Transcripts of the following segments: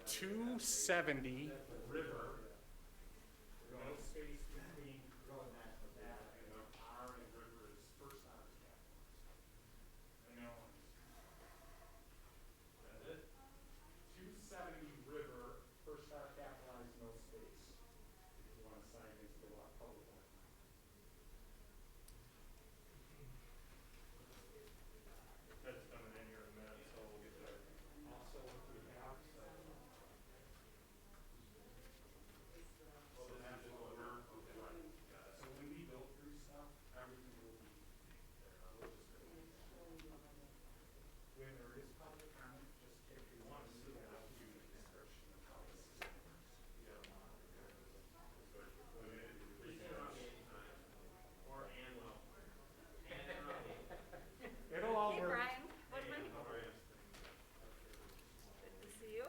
270 River, no space between that and the R in River is first R is capitalized. And no one's. That's it? 270 River, first R capitalized, no space. If you want to sign into the public one. That's coming in here in a minute, so we'll get there. Also, what we have, so. So that is what we're, okay, right. So when we go through stuff, everything will be there. We'll just go. When there is public comment, just if you want to see that, I'll give you a description of how the system works. Yeah. Please turn on anytime. Or Anlo. It'll all Hey, work. Brian Woodman. Good to see you.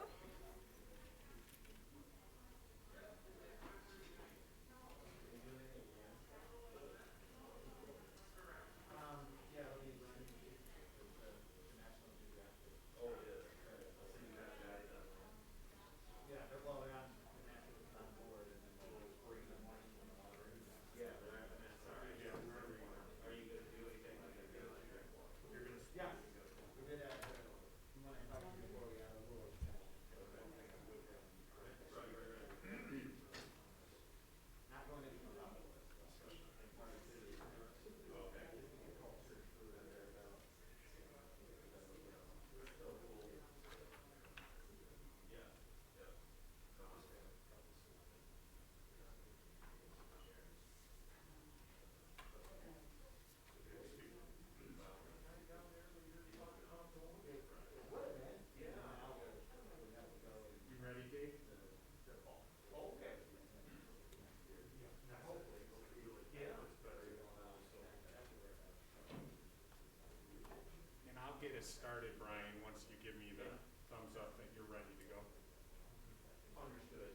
You ready, Dave? And I'll get us started, Brian, once you give me the thumbs up that you're ready to go. Understood.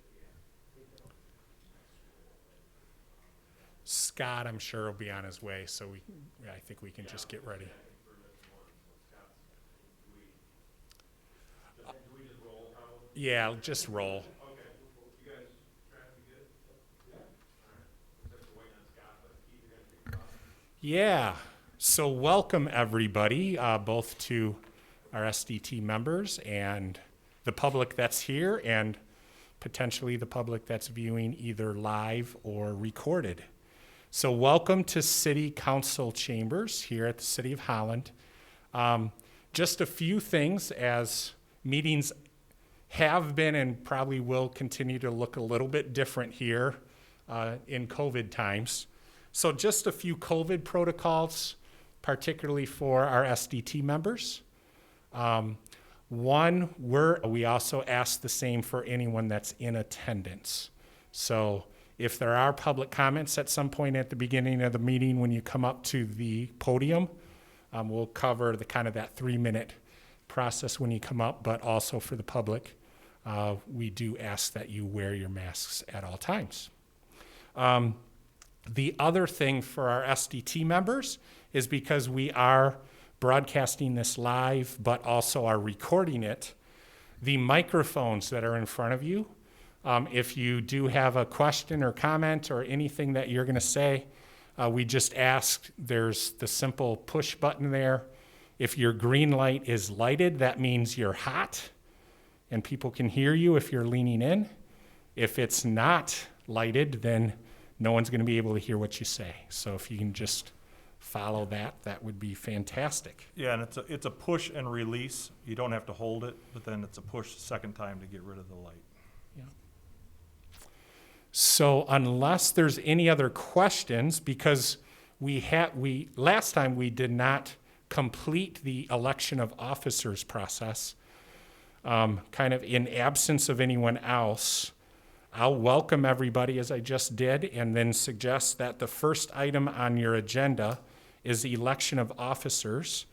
Scott, I'm sure, will be on his way, so I think we can just get ready. Do we just roll probably? Yeah, just roll. Okay. You guys tracking good? Yeah. All right. Except for waiting on Scott, but Keith, you're gonna kick it off? Yeah. So welcome everybody, both to our SDT members and the public that's here, and potentially the public that's viewing either live or recorded. So welcome to City Council Chambers here at the City of Holland. Just a few things, as meetings have been and probably will continue to look a little bit different here in COVID times. So just a few COVID protocols, particularly for our SDT members. One, we also ask the same for anyone that's in attendance. So if there are public comments at some point at the beginning of the meeting when you come up to the podium, we'll cover the kind of that 3-minute process when you come up, but also for the public, we do ask that you wear your masks at all times. The other thing for our SDT members is because we are broadcasting this live, but also are recording it, the microphones that are in front of you, if you do have a question or comment or anything that you're going to say, we just ask, there's the simple push button there. If your green light is lighted, that means you're hot and people can hear you if you're leaning in. If it's not lighted, then no one's going to be able to hear what you say. So if you can just follow that, that would be fantastic. Yeah, and it's a push and release. You don't have to hold it, but then it's a push the second time to get rid of the light. Yeah. So unless there's any other questions, because last time we did not complete the election of officers process, kind of in absence of anyone else, I'll welcome everybody as I just did, and then suggest that the first item on your agenda is the election of officers.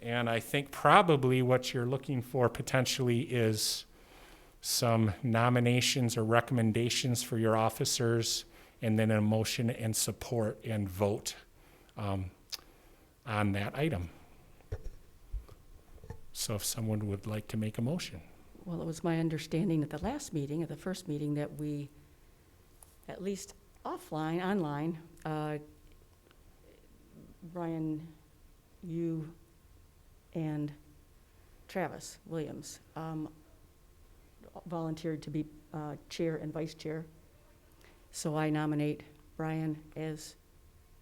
And I think probably what you're looking for potentially is some nominations or recommendations for your officers, and then a motion and support and vote on that item. So if someone would like to make a motion. Well, it was my understanding at the last meeting, at the first meeting, that we, at least online, Brian, you, and Travis Williams volunteered to be chair and vice chair. So I nominate Brian as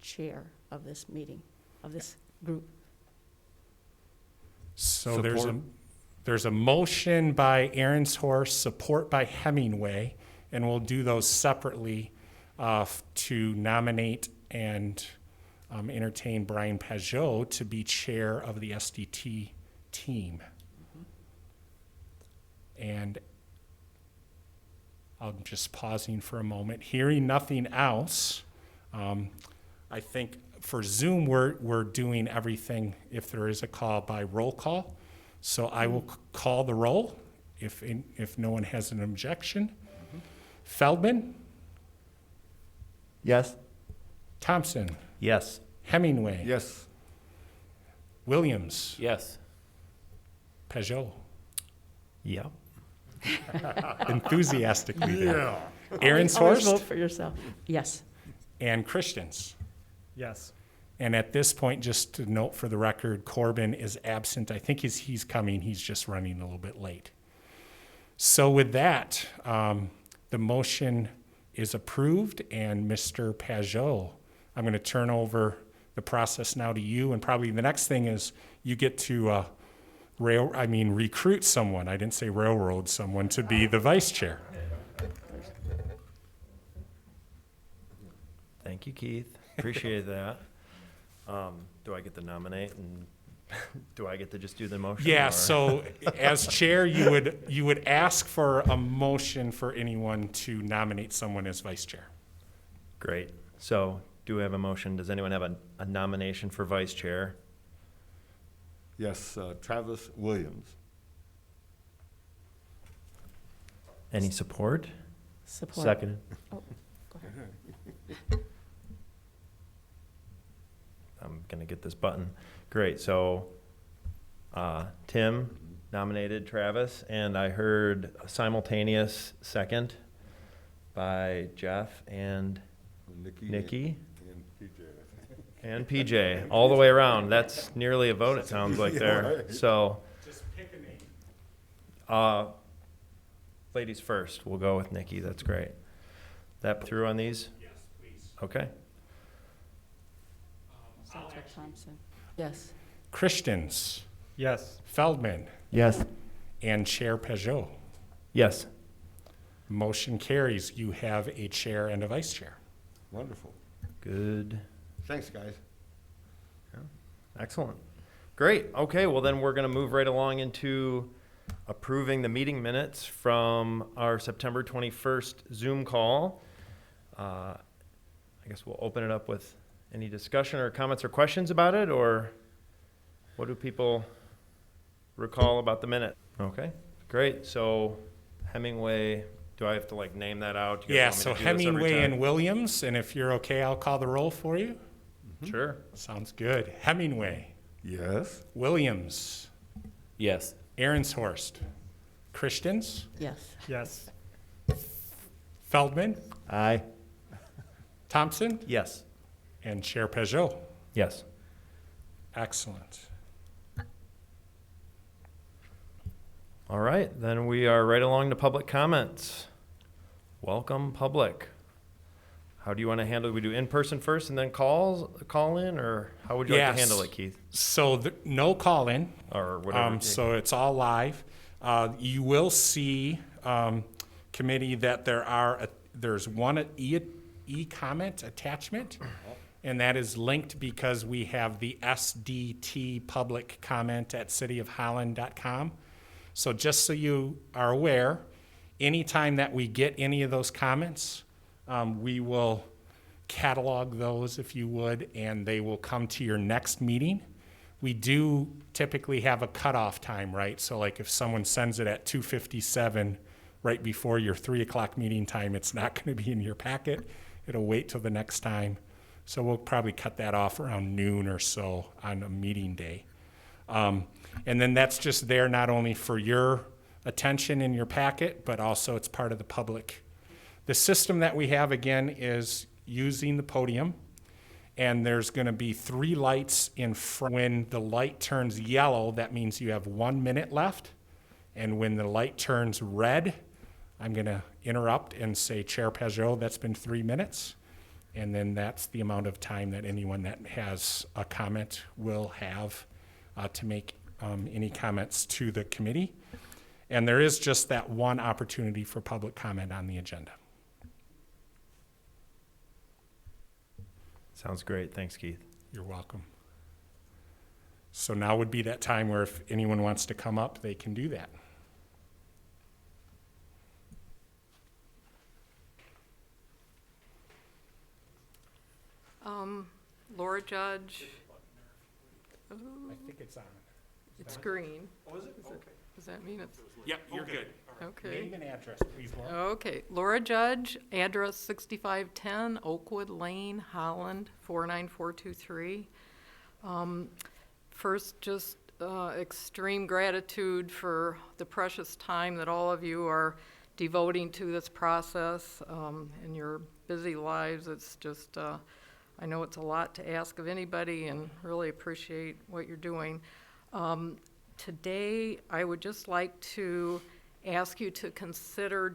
chair of this meeting, of this group. So there's a motion by Aaron's Horse, support by Hemingway, and we'll do those separately to nominate and entertain Brian Pajot to be chair of the SDT team. And I'm just pausing for a moment. Hearing nothing else, I think for Zoom, we're doing everything, if there is a call, by roll call. So I will call the roll if no one has an objection. Feldman? Yes. Thompson? Yes. Hemingway? Yes. Williams? Yes. Pajot? Yep. Enthusiastically there. Aaron's Always Horst? vote for yourself. Yes. And Christians? Yes. And at this point, just to note for the record, Corbin is absent. I think he's coming. He's just running a little bit late. So with that, the motion is approved, and Mr. Pajot, I'm going to turn over the process now to you. And probably the next thing is you get to recruit someone. I didn't say railroad someone to be the vice chair. Thank you, Keith. Appreciate that. Do I get to nominate, and do I get to just do the motion? Yeah, or- so as chair, you would ask for a motion for anyone to nominate someone as vice chair. Great. So do we have a motion? Does anyone have a nomination for vice chair? Yes, Travis Williams. Any support? Support. Second. Oh, go ahead. I'm gonna get this button. Great, so, Tim nominated Travis, and I heard a simultaneous second by Jeff and Nikki And PJ, I think. and PJ, all the way around. That's nearly a vote, it sounds like there. So, Just pick a name. ladies first, we'll go with Nikki, that's great. That through on these? Yes, please. Okay. Dr. Thompson. Yes. Christians, Yes. Feldman, Yes. and Chair Pajot. Yes. Motion carries. You have a chair and a vice chair. Wonderful. Good. Thanks, guys. Excellent. Great. Okay, well then we're going to move right along into approving the meeting minutes from our September 21st Zoom call. I guess we'll open it up with any discussion or comments or questions about it, or what do people recall about the minute? Okay, great. So Hemingway, do I have to name that out? You guys Yeah, want me so to do this every Hemingway time? and Williams, and if you're okay, I'll call the roll for you. Sure. Sounds good. Hemingway, Yes. Williams, Yes. Aaronshorst, Christians, Yes. Yes. Feldman, Aye. Thompson, Yes. and Chair Pajot. Yes. Excellent. All right, then we are right along to public comments. Welcome, public. How do you want to handle it? We do in-person first and then call in, or how would you like Yes. to handle it, Keith? So no call-in. Or whatever. So it's all live. You will see, committee, that there's one e-comment attachment, and that is linked because we have the SDT public comment at cityofholland.com. So just so you are aware, anytime that we get any of those comments, we will catalog those, if you would, and they will come to your next meeting. We do typically have a cutoff time, right? So like if someone sends it at 2:57 right before your 3 o'clock meeting time, it's not going to be in your packet. It'll wait till the next time. So we'll probably cut that off around noon or so on a meeting day. And then that's just there not only for your attention in your packet, but also it's part of the public. The system that we have, again, is using the podium. And there's going to be 3 lights in front. When the light turns yellow, that means you have 1 minute left. And when the light turns red, I'm going to interrupt and say, Chair Pajot, that's been 3 minutes. And then that's the amount of time that anyone that has a comment will have to make any comments to the committee. And there is just that one opportunity for public comment on the agenda. Sounds great. Thanks, Keith. You're welcome. So now would be that time where if anyone wants to come up, they can do that. Laura Judge. Oh, I think it's on. it's green. Oh, is it? Okay. Does that mean it's, Yep, you're good. okay. Name and address, please, Laura. Okay, Laura Judge, address 6510 Oakwood Lane, Holland, 49423. First, just extreme gratitude for the precious time that all of you are devoting to this process in your busy lives. It's just, I know it's a lot to ask of anybody and really appreciate what you're doing. Today, I would just like to ask you to consider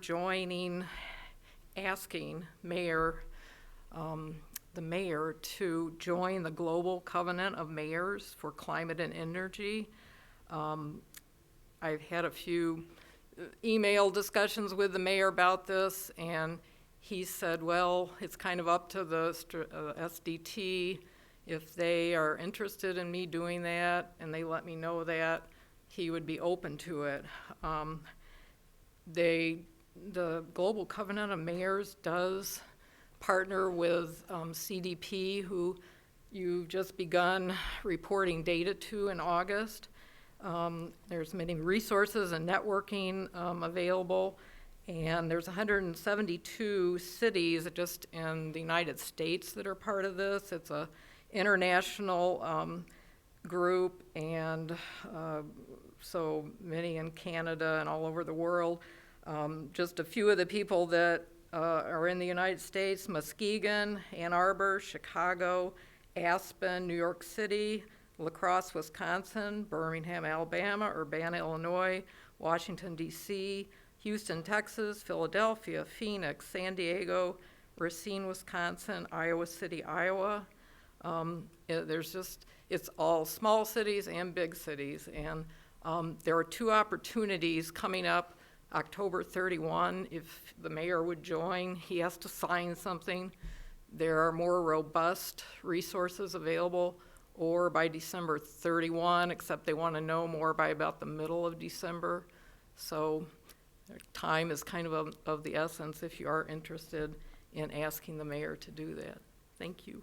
asking Mayor, the mayor to join the Global Covenant of Mayors for Climate and Energy. I've had a few email discussions with the mayor about this, and he said, well, it's kind of up to the SDT if they are interested in me doing that, and they let me know that, he would be open to it. The Global Covenant of Mayors does partner with CDP, who you've just begun reporting data to in August. There's many resources and networking available, and there's 172 cities just in the United States that are part of this. It's a international group, and so many in Canada and all over the world. Just a few of the people that are in the United States: Muskegon, Ann Arbor, Chicago, Aspen, New York City, La Crosse, Wisconsin, Birmingham, Alabama, Urbana, Illinois, Washington, D.C., Houston, Texas, Philadelphia, Phoenix, San Diego, Racine, Wisconsin, Iowa City, Iowa. It's all small cities and big cities, and there are 2 opportunities coming up. October 31, if the mayor would join, he has to sign something. There are more robust resources available, or by December 31, except they want to know more by about the middle of December. So time is kind of the essence if you are interested in asking the mayor to do that. Thank you.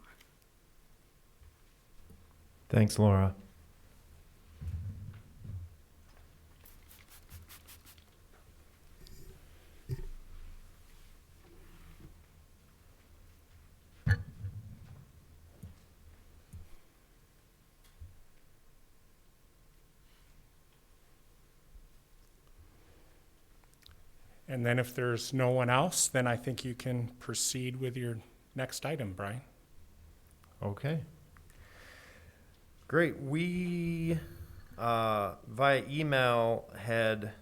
Thanks, Laura. And then if there's no one else, then I think you can proceed with your next item, Brian. Okay. Great. We, via email, had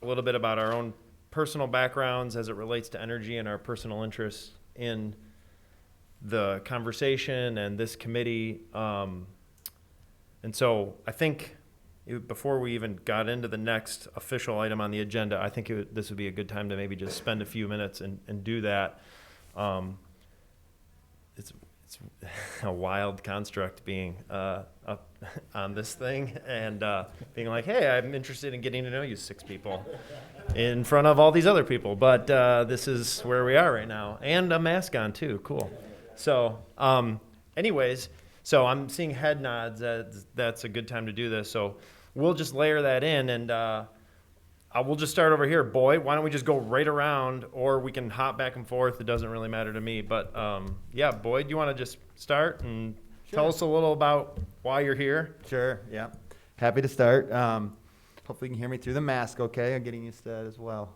a little bit about our own personal backgrounds as it relates to energy and our personal interests in the conversation and this committee. And so I think before we even got into the next official item on the agenda, I think this would be a good time to maybe just spend a few minutes and do that. It's a wild construct being up on this thing and being like, hey, I'm interested in getting to know you 6 people in front of all these other people. But this is where we are right now. And a mask on, too. Cool. So anyways, so I'm seeing head nods. That's a good time to do this. So we'll just layer that in, and we'll just start over here. Boyd, why don't we just go right around, or we can hop back and forth. It doesn't really matter to me. But yeah, Boyd, you want to just start and tell us a little about why you're here? Sure, yeah. Happy to start. Hopefully you can hear me through the mask okay. I'm getting used to that as well.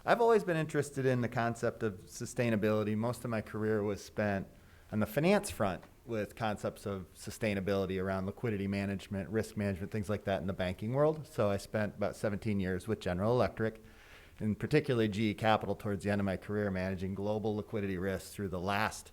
I've always been interested in the concept of sustainability. Most of my career was spent on the finance front with concepts of sustainability around liquidity management, risk management, things like that in the banking world. So I spent about 17 years with General Electric, and particularly GE Capital towards the end of my career, managing global liquidity risks through the last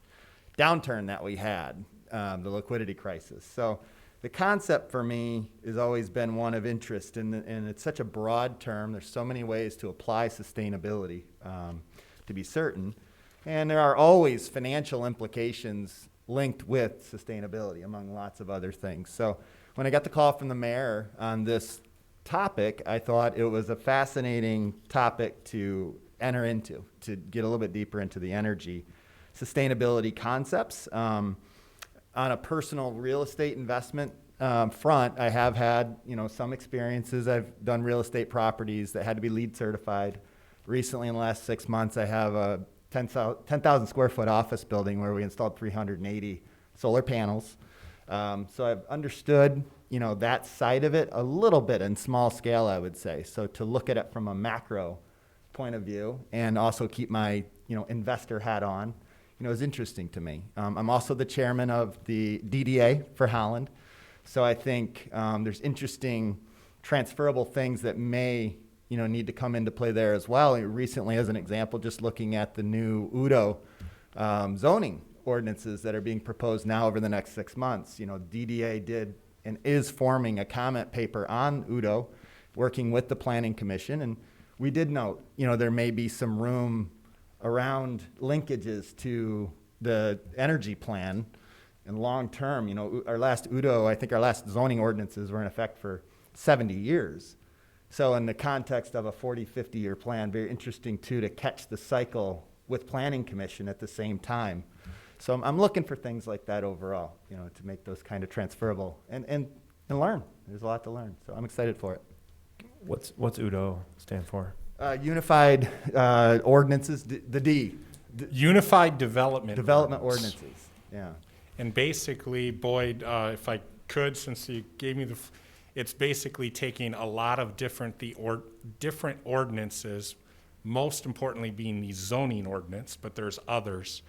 downturn that we had, the liquidity crisis. So the concept for me has always been one of interest, and it's such a broad term. There's so many ways to apply sustainability, to be certain. And there are always financial implications linked with sustainability, among lots of other things. So when I got the call from the mayor on this topic, I thought it was a fascinating topic to enter into, to get a little bit deeper into the energy sustainability concepts. On a personal real estate investment front, I have had some experiences. I've done real estate properties that had to be LEED certified. Recently, in the last 6 months, I have a 10,000 square foot office building where we installed 380 solar panels. So I've understood, that side of it a little bit in small scale, I would say. So to look at it from a macro point of view and also keep my, investor hat on, is interesting to me. I'm also the chairman of the DDA for Holland. So I think there's interesting transferable things that may need to come into play there as well. Recently, as an example, just looking at the new UDO zoning ordinances that are being proposed now over the next 6 months. DDA did and is forming a comment paper on UDO, working with the Planning Commission. And we did note, there may be some room around linkages to the energy plan and long term. Our last UDO, I think our last zoning ordinances were in effect for 70 years. So in the context of a 40, 50-year plan, very interesting, too, to catch the cycle with Planning Commission at the same time. So I'm looking for things like that overall, to make those kind of transferable and learn. There's a lot to learn, so I'm excited for it. What's UDO stand for? Unified ordinances, the D. Unified Development Ordinance. Ordinances, yeah. And basically, Boyd, if I could, since you gave me it's basically taking a lot of different ordinances, most importantly being the zoning ordinance, but there's others,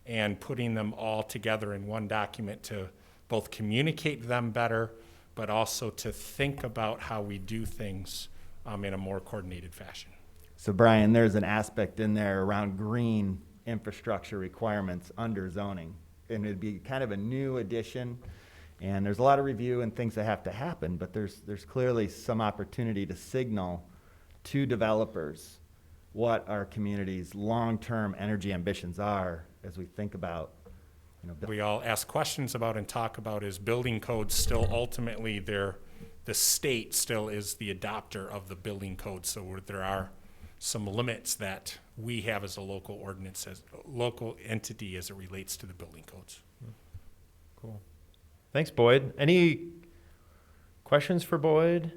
and putting them all together in one document to both communicate them better, but also to think about how we do things in a more coordinated fashion. So Brian, there's an aspect in there around green infrastructure requirements under zoning, and it'd be kind of a new addition. And there's a lot of review and things that have to happen, but there's clearly some opportunity to signal to developers what our community's long-term energy ambitions are as we think about, We all ask questions about and talk about, is building code still ultimately the state still is the adopter of the building code, so there are some limits that we have as a local ordinance, as a local entity as it relates to the building codes. Cool. Thanks, Boyd. Any questions for Boyd?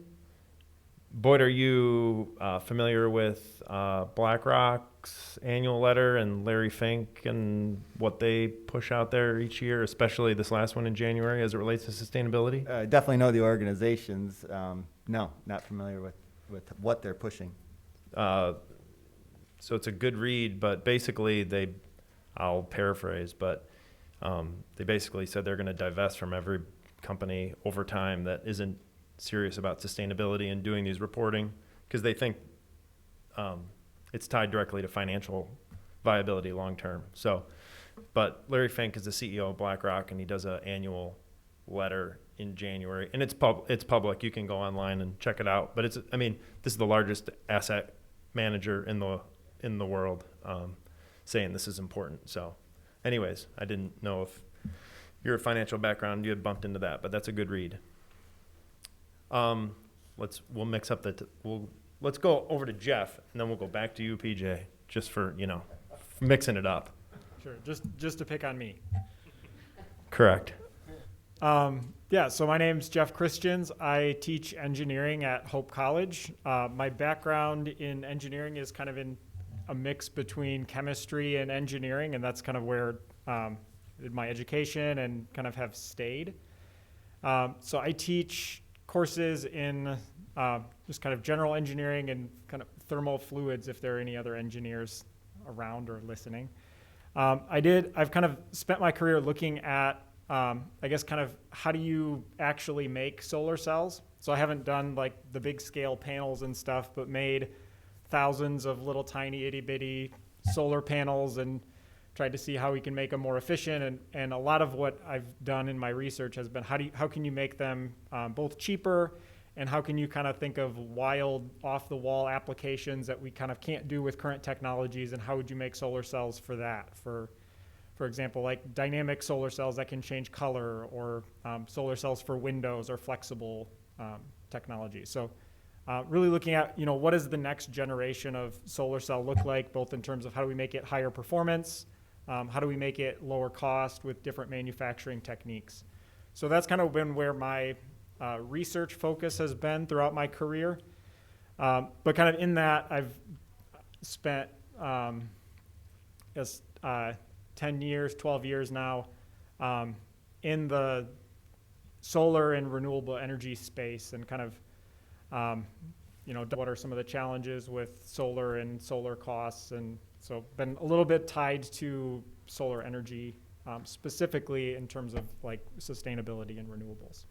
Boyd, are you familiar with BlackRock's annual letter and Larry Fink and what they push out there each year, especially this last one in January as it relates to sustainability? I definitely know the organizations. No, not familiar with what they're pushing. So it's a good read, but basically I'll paraphrase, but they basically said they're going to divest from every company over time that isn't serious about sustainability and doing these reporting, because they think it's tied directly to financial viability long term. So, but Larry Fink is the CEO of BlackRock, and he does an annual letter in January, and it's public. You can go online and check it out. But I mean, this is the largest asset manager in the world, saying this is important. So, anyways, I didn't know if your financial background you had bumped into that, but that's a good read. We'll mix up let's go over to Jeff, and then we'll go back to you, PJ, just for mixing it up. Sure, just to pick on me. Correct. Yeah, so my name's Jeff Christians. I teach engineering at Hope College. My background in engineering is kind of in a mix between chemistry and engineering, and that's kind of where my education and kind of have stayed. So I teach courses in just kind of general engineering and kind of thermal fluids, if there are any other engineers around or listening. I've kind of spent my career looking at, I guess, kind of how do you actually make solar cells? So I haven't done like the big scale panels and stuff, but made thousands of little tiny itty bitty solar panels and tried to see how we can make them more efficient. And a lot of what I've done in my research has been how can you make them both cheaper, and how can you kind of think of wild off the wall applications that we kind of can't do with current technologies, and how would you make solar cells for that? For example, like dynamic solar cells that can change color, or solar cells for windows, or flexible technology. So really looking at, what does the next generation of solar cell look like, both in terms of how do we make it higher performance, how do we make it lower cost with different manufacturing techniques. So that's kind of been where my research focus has been throughout my career. But kind of in that, I've spent 10 years, 12 years now in the solar and renewable energy space, and kind of, what are some of the challenges with solar and solar costs. And so been a little bit tied to solar energy, specifically in terms of like sustainability and renewables.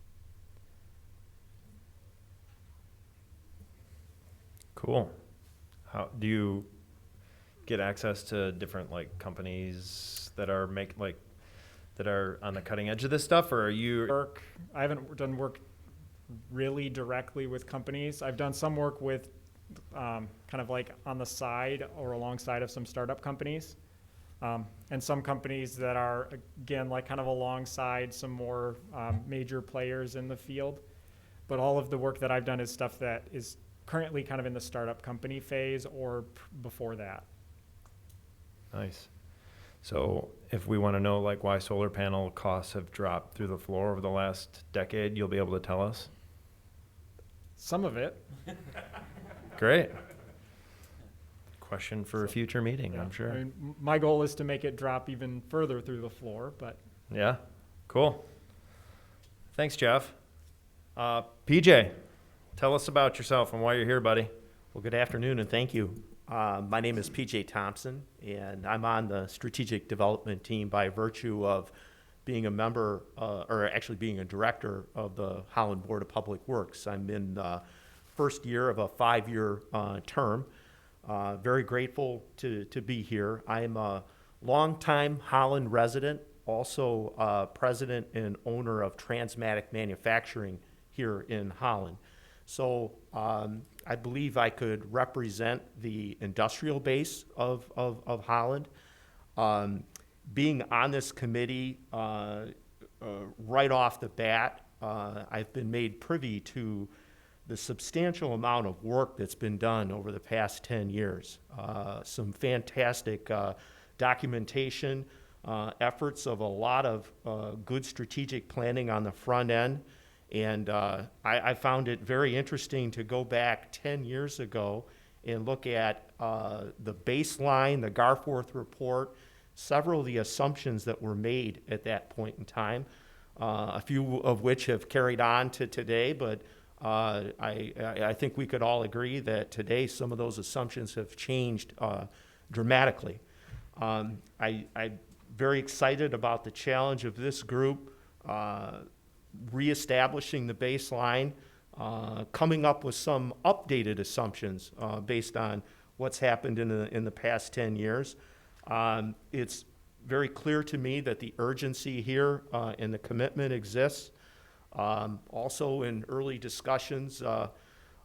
Cool. How do you get access to different like companies that are that are on the cutting edge of this stuff, or are you? I haven't done work really directly with companies. I've done some work with kind of like on the side or alongside of some startup companies, and some companies that are, again, like kind of alongside some more major players in the field. But all of the work that I've done is stuff that is currently kind of in the startup company phase or before that. Nice. So if we want to know like why solar panel costs have dropped through the floor over the last decade, you'll be able to tell us? Some of it. Great. Question for a future meeting, I'm sure. I mean, my goal is to make it drop even further through the floor, but. Yeah, cool. Thanks, Jeff. PJ, tell us about yourself and why you're here, buddy. Well, good afternoon, and thank you. My name is PJ Thompson, and I'm on the strategic development team by virtue of being a member, or actually being a director of the Holland Board of Public Works. I'm in the first year of a 5-year term. Very grateful to be here. I'm a longtime Holland resident, also president and owner of Transmatic Manufacturing here in Holland. So I believe I could represent the industrial base of Holland. Being on this committee right off the bat, I've been made privy to the substantial amount of work that's been done over the past 10 years. Some fantastic documentation, efforts of a lot of good strategic planning on the front end. And I found it very interesting to go back 10 years ago and look at the baseline, the Garforth report, several of the assumptions that were made at that point in time, a few of which have carried on to today, but I think we could all agree that today some of those assumptions have changed dramatically. I'm very excited about the challenge of this group, reestablishing the baseline, coming up with some updated assumptions based on what's happened in the past 10 years. It's very clear to me that the urgency here and the commitment exists. Also, in early discussions,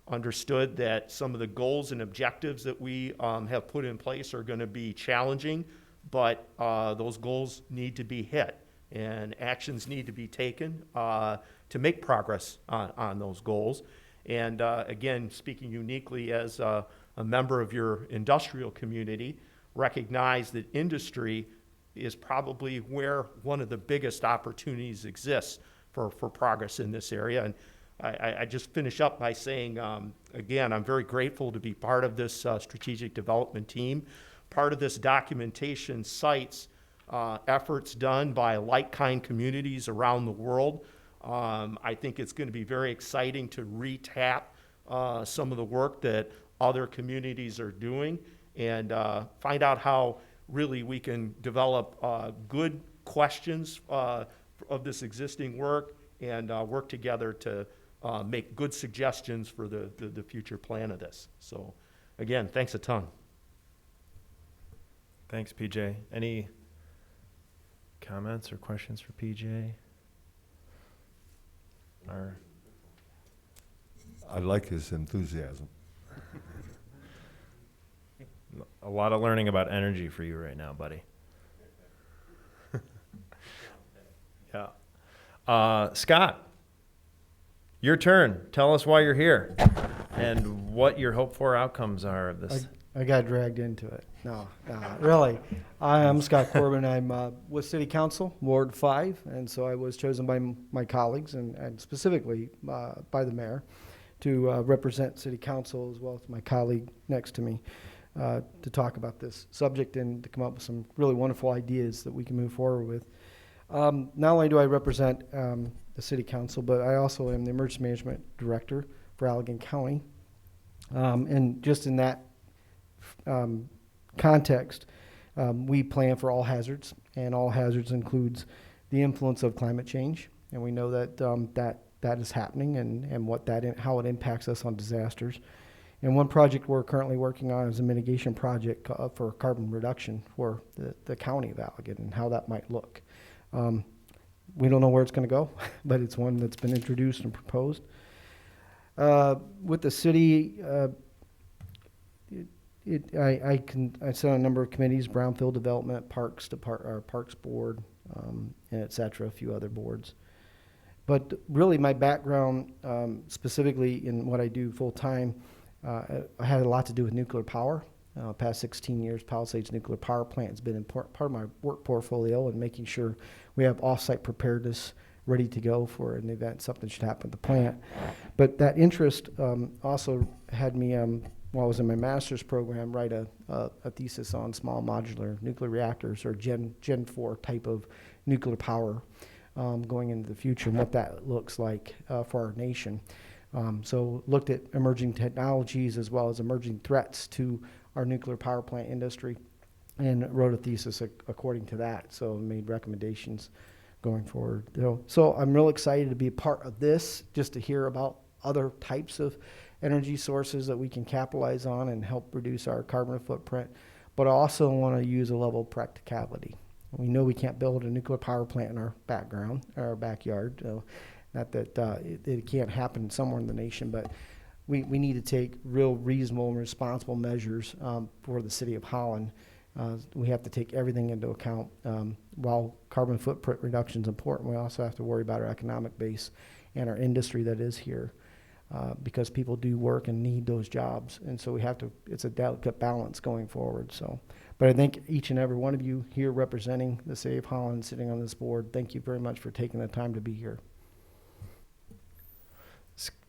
understood that some of the goals and objectives that we have put in place are going to be challenging, but those goals need to be hit, and actions need to be taken to make progress on those goals. And again, speaking uniquely as a member of your industrial community, recognize that industry is probably where one of the biggest opportunities exists for progress in this area. And I just finish up by saying, again, I'm very grateful to be part of this strategic development team. Part of this documentation cites efforts done by like-kind communities around the world. I think it's going to be very exciting to retap some of the work that other communities are doing and find out how really we can develop good questions of this existing work and work together to make good suggestions for the future plan of this. So again, thanks a ton. Thanks, PJ. Any comments or questions for PJ? Or I like his enthusiasm. a lot of learning about energy for you right now, buddy. Yeah. Scott, your turn. Tell us why you're here and what your hoped for outcomes are of this. I got dragged into it. No, really. I'm Scott Corbin. I'm with City Council, Ward 5, and so I was chosen by my colleagues and specifically by the mayor to represent City Council as well as my colleague next to me to talk about this subject and to come up with some really wonderful ideas that we can move forward with. Not only do I represent the City Council, but I also am the Emergency Management Director for Allegan County. And just in that context, we plan for all hazards, and all hazards includes the influence of climate change, and we know that that is happening and how it impacts us on disasters. And one project we're currently working on is a mitigation project for carbon reduction for the county of Allegan and how that might look. We don't know where it's going to go, but it's one that's been introduced and proposed. With the city, I sit on a number of committees: brownfield development, parks board, and et cetera, a few other boards. But really, my background, specifically in what I do full time, I had a lot to do with nuclear power. Past 16 years, Palisades Nuclear Power Plant has been important part of my work portfolio and making sure we have off-site preparedness ready to go for an event something should happen at the plant. But that interest also had me, while I was in my master's program, write a thesis on small modular nuclear reactors or Gen 4 type of nuclear power going into the future and what that looks like for our nation. So looked at emerging technologies as well as emerging threats to our nuclear power plant industry and wrote a thesis according to that. So made recommendations going forward. So I'm real excited to be a part of this, just to hear about other types of energy sources that we can capitalize on and help reduce our carbon footprint. But I also want to use a level of practicality. We know we can't build a nuclear power plant in our background, or our backyard. Not that it can't happen somewhere in the nation, but we need to take real reasonable and responsible measures for the city of Holland. We have to take everything into account. While carbon footprint reduction is important, we also have to worry about our economic base and our industry that is here, because people do work and need those jobs. And so it's a delicate balance going forward. So, but I think each and every one of you here representing the city of Holland, sitting on this board, thank you very much for taking the time to be here.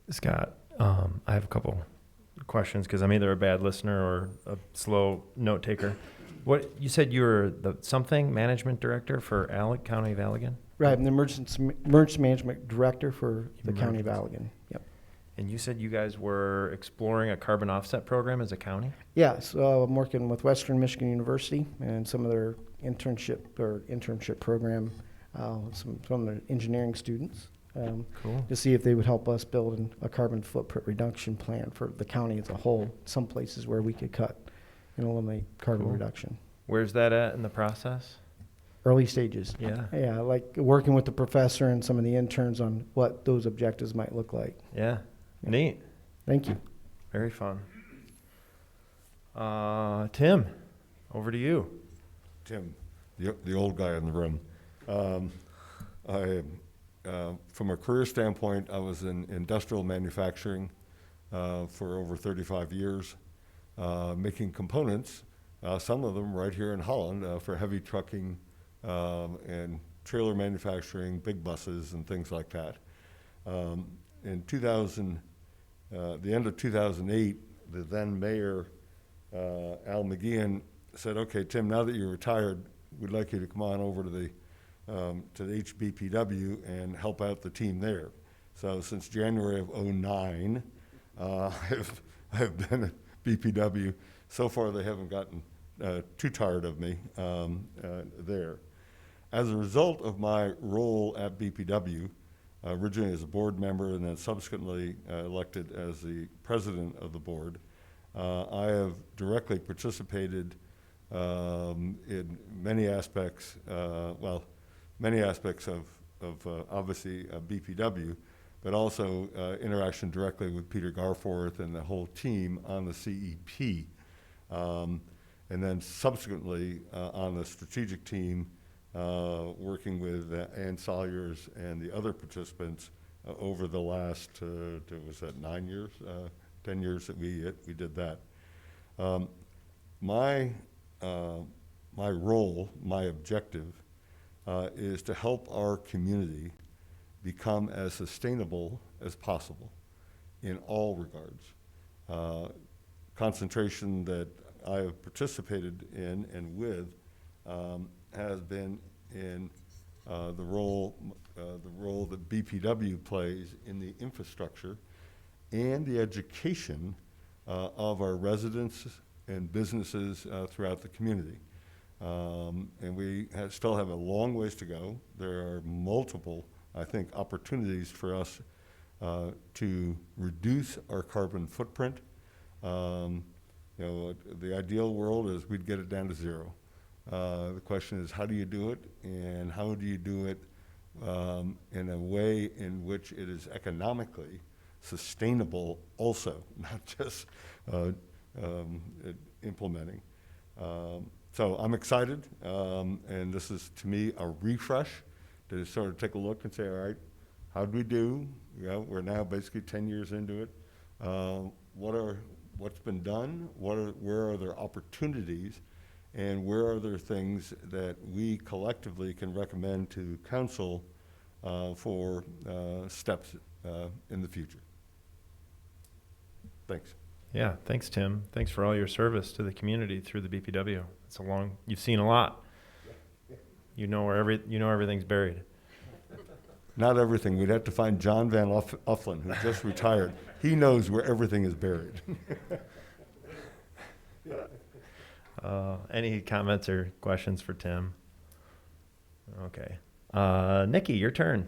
Scott, I have a couple questions because I'm either a bad listener or a slow note taker. What you said you were the management director for County of Allegan? Right, I'm the emergency management director for the County of Allegan. Yep. And you said you guys were exploring a carbon offset program as a county? Yeah, so I'm working with Western Michigan University and some of their internship program, some from their engineering students. Cool. To see if they would help us build a carbon footprint reduction plan for the county as a whole, some places where we could cut and eliminate carbon reduction. Where's that at in the process? early stages. Yeah. Yeah, like working with the professor and some of the interns on what those objectives might look like. Yeah. Neat. Thank you. Very fun. Tim, over to you. Tim, the old guy in the room. From a career standpoint, I was in industrial manufacturing for over 35 years, making components, some of them right here in Holland, for heavy trucking and trailer manufacturing, big buses and things like that. In the end of 2008, the then mayor, Al McGeehan, said, "Okay, Tim, now that you're retired, we'd like you to come on over to the HBPW and help out the team there." So since January of '09, I've been at BPW. So far, they haven't gotten too tired of me there. As a result of my role at BPW, originally as a board member and then subsequently elected as the president of the board, I have directly participated in many aspects, many aspects of obviously BPW, but also interaction directly with Peter Garforth and the whole team on the CEP. And then subsequently on the strategic team, working with Ann Salyers and the other participants over the last, was that 9 years, 10 years that we did that. My role, my objective, is to help our community become as sustainable as possible in all regards. Concentration that I have participated in and with has been in the role that BPW plays in the infrastructure and the education of our residents and businesses throughout the community. And we still have a long ways to go. There are multiple, I think, opportunities for us to reduce our carbon footprint. The ideal world is we'd get it down to zero. The question is, how do you do it, and how do you do it in a way in which it is economically sustainable also, not just implementing. So I'm excited, and this is, to me, a refresh to sort of take a look and say, all right, how did we do? We're now basically 10 years into it. What's been done? Where are there opportunities? And where are there things that we collectively can recommend to council for steps in the future? Thanks. Yeah, thanks, Tim. Thanks for all your service to the community through the BPW. You've seen a lot. You know everything's buried. Not everything. We'd have to find John Van Ufflin, who just retired. He knows where everything is buried. Any comments or questions for Tim? Okay. Nikki, your turn.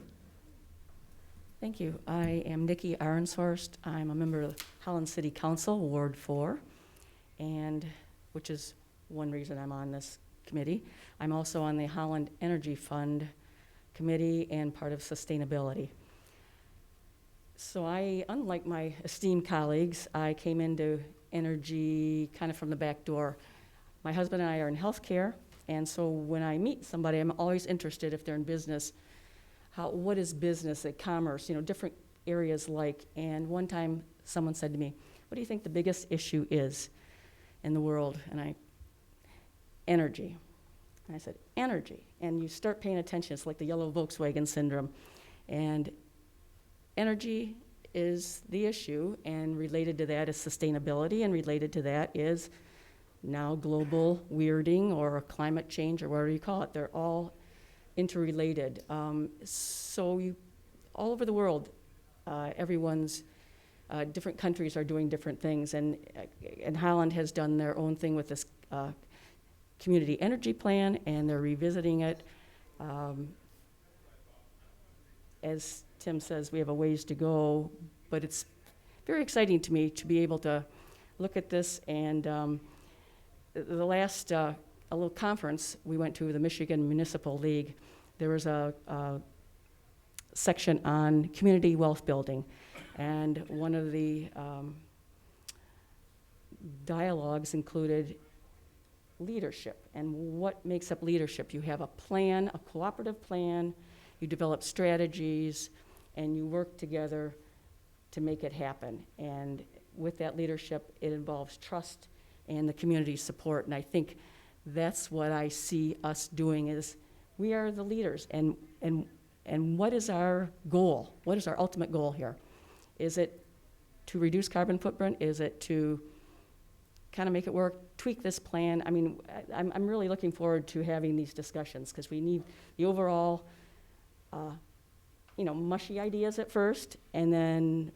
Thank you. I am Nikki Arnshorst. I'm a member of Holland City Council, Ward 4, and which is one reason I'm on this committee. I'm also on the Holland Energy Fund Committee and part of sustainability. So unlike my esteemed colleagues, I came into energy kind of from the back door. My husband and I are in healthcare, and so when I meet somebody, I'm always interested if they're in business. What is business, commerce, different areas like. And one time someone said to me, what do you think the biggest issue is in the world? And energy. And I said, energy. And you start paying attention, it's like the yellow Volkswagen syndrome. And energy is the issue, and related to that is sustainability, and related to that is now global weirding or climate change or whatever you call it. They're all interrelated. So all over the world, different countries are doing different things, and Holland has done their own thing with this community energy plan, and they're revisiting it. As Tim says, we have a ways to go, but it's very exciting to me to be able to look at this. And the last a little conference we went to, the Michigan Municipal League. There was a section on community wealth building, and one of the dialogues included leadership and what makes up leadership. You have a plan, a cooperative plan, you develop strategies, and you work together to make it happen. And with that leadership, it involves trust and the community support. And I think that's what I see us doing is we are the leaders. And what is our goal? What is our ultimate goal here? Is it to reduce carbon footprint? Is it to kind of make it work, tweak this plan? I mean, I'm really looking forward to having these discussions because we need the overall, mushy ideas at first, and then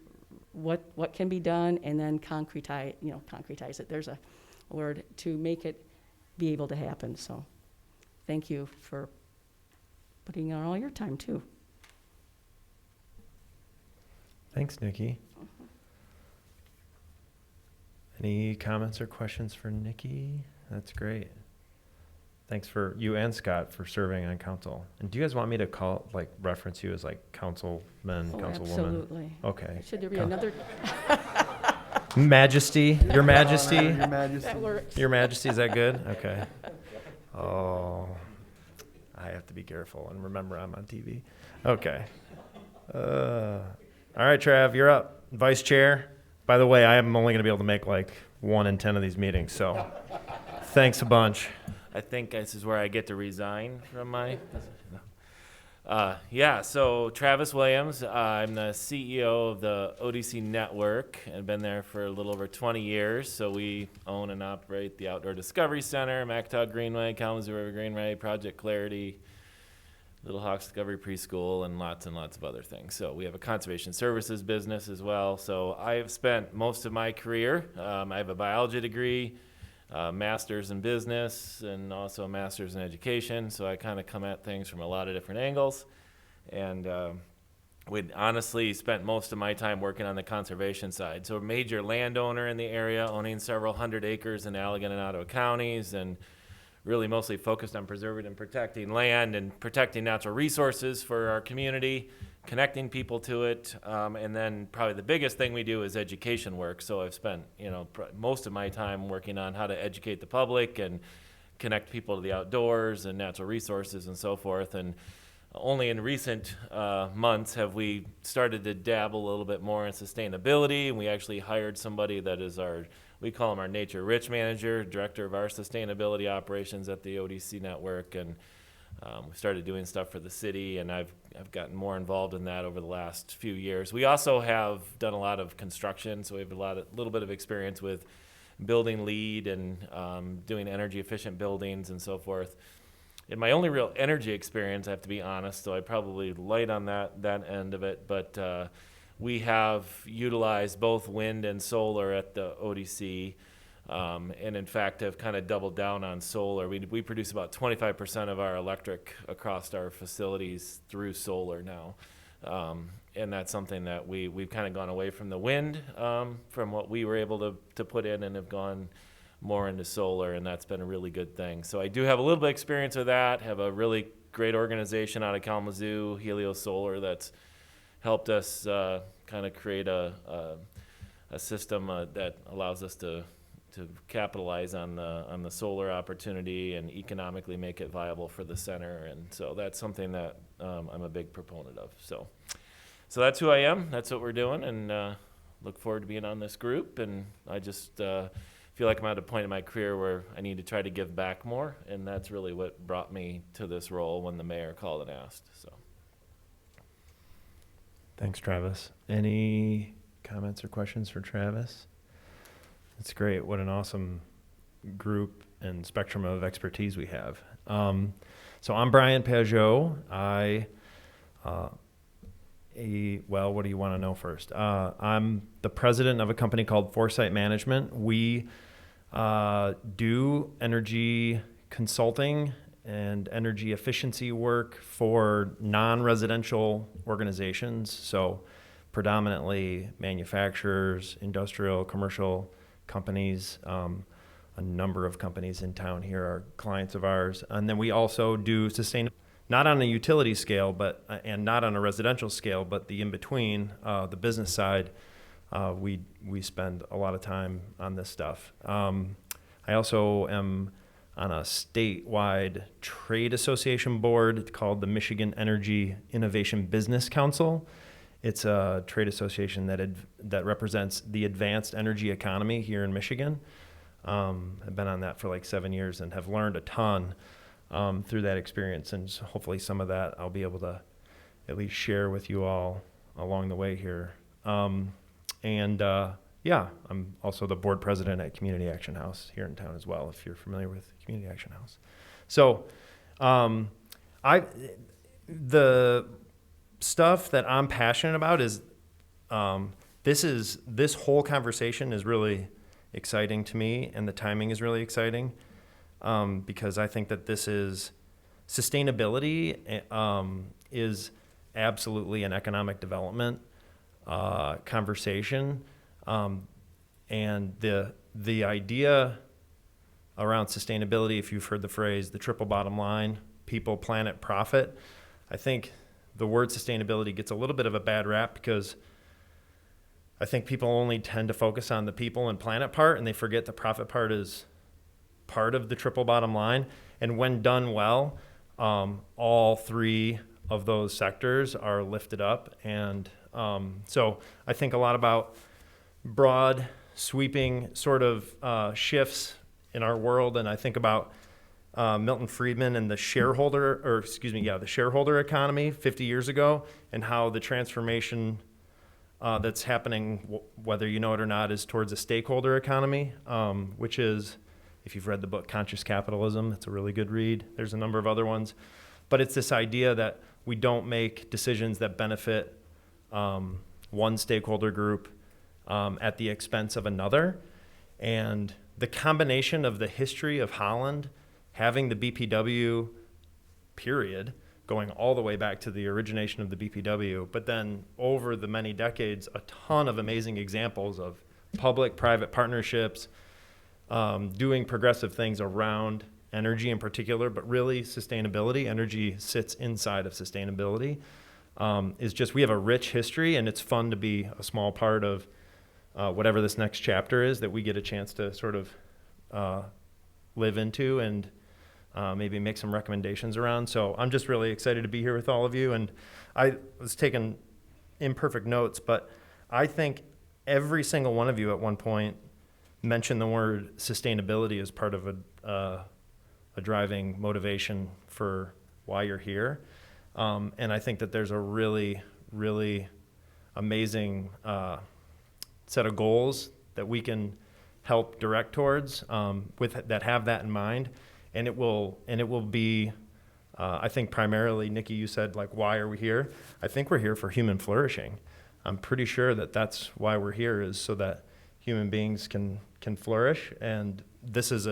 what can be done, and then concretize it. There's a word to make it be able to happen. So thank you for putting on all your time too. Thanks, Nikki. Any comments or questions for Nikki? That's great. Thanks for you and Scott for serving on council. And do you guys want me to reference you as councilman, councilwoman? Absolutely. Okay. Should there be another? Majesty, your majesty. Your Majesty. That works. Your majesty, is that good? Okay. Oh, I have to be careful and remember I'm on TV. Okay. All right, Trav, you're up. Vice chair. By the way, I am only going to be able to make 1 in 10 of these meetings, so thanks a bunch. I think this is where I get to resign from my. So Travis Williams, I'm the CEO of the ODC Network. I've been there for a little over 20 years. So we own and operate the Outdoor Discovery Center, Mactaw Greenway, Kalamazoo River Greenway, Project Clarity, Little Hawk Discovery Preschool, and lots of other things. So we have a conservation services business as well. So I've spent most of my career, I have a biology degree, master's in business, and also a master's in education. So I kind of come at things from a lot of different angles. And we'd honestly spent most of my time working on the conservation side. So a major landowner in the area, owning several hundred acres in Allegan and Ottawa counties, and really mostly focused on preserving and protecting land and protecting natural resources for our community, connecting people to it. And then probably the biggest thing we do is education work. So I've spent, most of my time working on how to educate the public and connect people to the outdoors and natural resources and so forth. And only in recent months have we started to dabble a little bit more in sustainability. And we actually hired somebody that is we call him our Nature Rich Manager, director of our sustainability operations at the ODC Network. And we started doing stuff for the city, and I've gotten more involved in that over the last few years. We also have done a lot of construction, so we have a little bit of experience with building LEED and doing energy efficient buildings and so forth. In my only real energy experience, I have to be honest, so I probably light on that end of it, but we have utilized both wind and solar at the ODC. And in fact, have kind of doubled down on solar. We produce about 25% of our electric across our facilities through solar now. And that's something that we've kind of gone away from the wind, from what we were able to put in, and have gone more into solar, and that's been a really good thing. So I do have a little bit of experience with that, have a really great organization out of Kalamazoo, Helios Solar, that's helped us kind of create a system that allows us to capitalize on the solar opportunity and economically make it viable for the center. And so that's something that I'm a big proponent of. So that's who I am. That's what we're doing, and look forward to being on this group. And I just feel like I'm at a point in my career where I need to try to give back more, and that's really what brought me to this role when the mayor called and asked. So. Thanks, Travis. Any comments or questions for Travis? That's great. What an awesome group and spectrum of expertise we have. So I'm Brian Pajot. What do you want to know first? I'm the president of a company called Foresight Management. We do energy consulting and energy efficiency work for non-residential organizations. So predominantly manufacturers, industrial, commercial companies, a number of companies in town here are clients of ours. And then we also do not on a utility scale, but and not on a residential scale, but the in-between, the business side, we spend a lot of time on this stuff. I also am on a statewide trade association board called the Michigan Energy Innovation Business Council. It's a trade association that represents the advanced energy economy here in Michigan. I've been on that for like 7 years and have learned a ton through that experience, and hopefully some of that I'll be able to at least share with you all along the way here. Yeah, I'm also the board president at Community Action House here in town as well, if you're familiar with Community Action House. So the stuff that I'm passionate about is this whole conversation is really exciting to me, and the timing is really exciting because I think that this is sustainability is absolutely an economic development conversation, and the idea around sustainability, if you've heard the phrase the triple bottom line, people, planet, profit, I think the word sustainability gets a little bit of a bad rap because I think people only tend to focus on the people and planet part, and they forget the profit part is part of the triple bottom line. And when done well, all three of those sectors are lifted up. And so I think a lot about broad, sweeping sort of shifts in our world. And I think about Milton Friedman and the shareholder economy 50 years ago, and how the transformation that's happening, whether you know it or not, is towards a stakeholder economy, which is, if you've read the book Conscious Capitalism, it's a really good read. There's a number of other ones. But it's this idea that we don't make decisions that benefit one stakeholder group at the expense of another. And the combination of the history of Holland, having the BPW period, going all the way back to the origination of the BPW, but then over the many decades, a ton of amazing examples of public-private partnerships, doing progressive things around energy in particular, but really sustainability. Energy sits inside of sustainability. Is just, we have a rich history, and it's fun to be a small part of whatever this next chapter is that we get a chance to sort of live into and maybe make some recommendations around. So I'm just really excited to be here with all of you. And I was taking imperfect notes, but I think every single one of you at one point mentioned the word sustainability as part of a driving motivation for why you're here. And I think that there's a really, really amazing set of goals that we can help direct towards that have that in mind. And it will be, I think primarily, Nikki, you said, like, why are we here? I think we're here for human flourishing. I'm pretty sure that that's why we're here, is so that human beings can flourish. And this is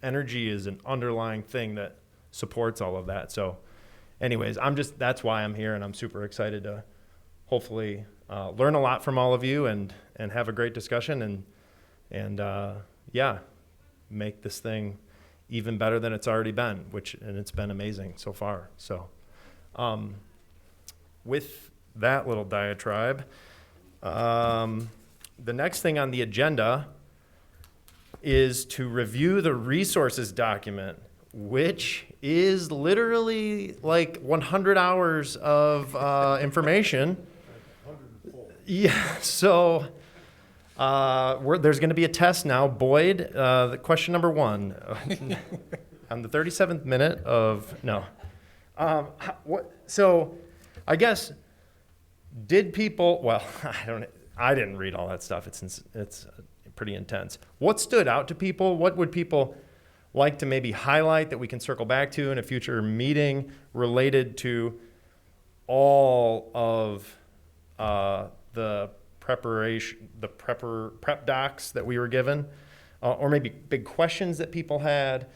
energy is an underlying thing that supports all of that. So anyways, that's why I'm here, and I'm super excited to hopefully learn a lot from all of you and have a great discussion and make this thing even better than it's already been, and it's been amazing so far. So with that little diatribe, the next thing on the agenda is to review the resources document, which is literally like 100 hours of information. Yeah, so there's going to be a test now. Boyd, the question number 1, on the 37th minute of, no. So I guess, did people, well, I didn't read all that stuff. It's pretty intense. What stood out to people? What would people like to maybe highlight that we can circle back to in a future meeting related to all of the prep docs that we were given, or maybe big questions that people had?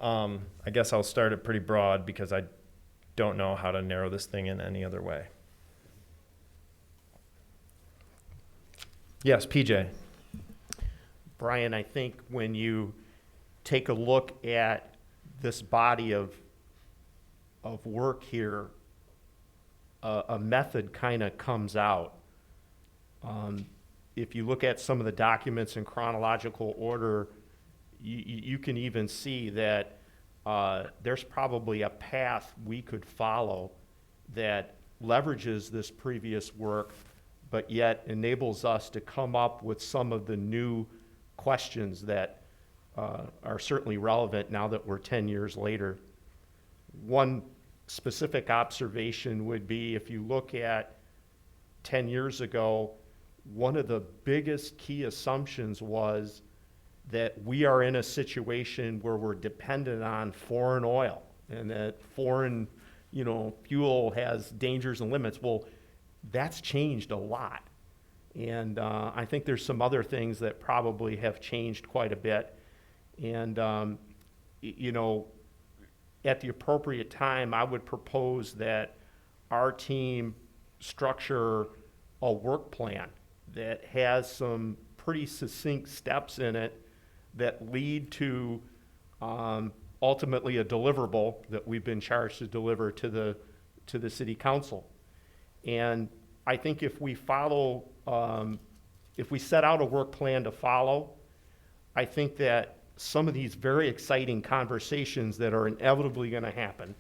I guess I'll start it pretty broad because I don't know how to narrow this thing in any other way. Yes, PJ. Brian, I think when you take a look at this body of work here, a method kind of comes out. If you look at some of the documents in chronological order, you can even see that there's probably a path we could follow that leverages this previous work, but yet enables us to come up with some of the new questions that are certainly relevant now that we're 10 years later. One specific observation would be, if you look at 10 years ago, one of the biggest key assumptions was that we are in a situation where we're dependent on foreign oil, and that foreign, fuel has dangers and limits. Well, that's changed a lot. And I think there's some other things that probably have changed quite a bit. And, at the appropriate time, I would propose that our team structure a work plan that has some pretty succinct steps in it that lead to ultimately a deliverable that we've been charged to deliver to the city council. And I think if we follow, if we set out a work plan to follow, I think that some of these very exciting conversations that are inevitably going to happen,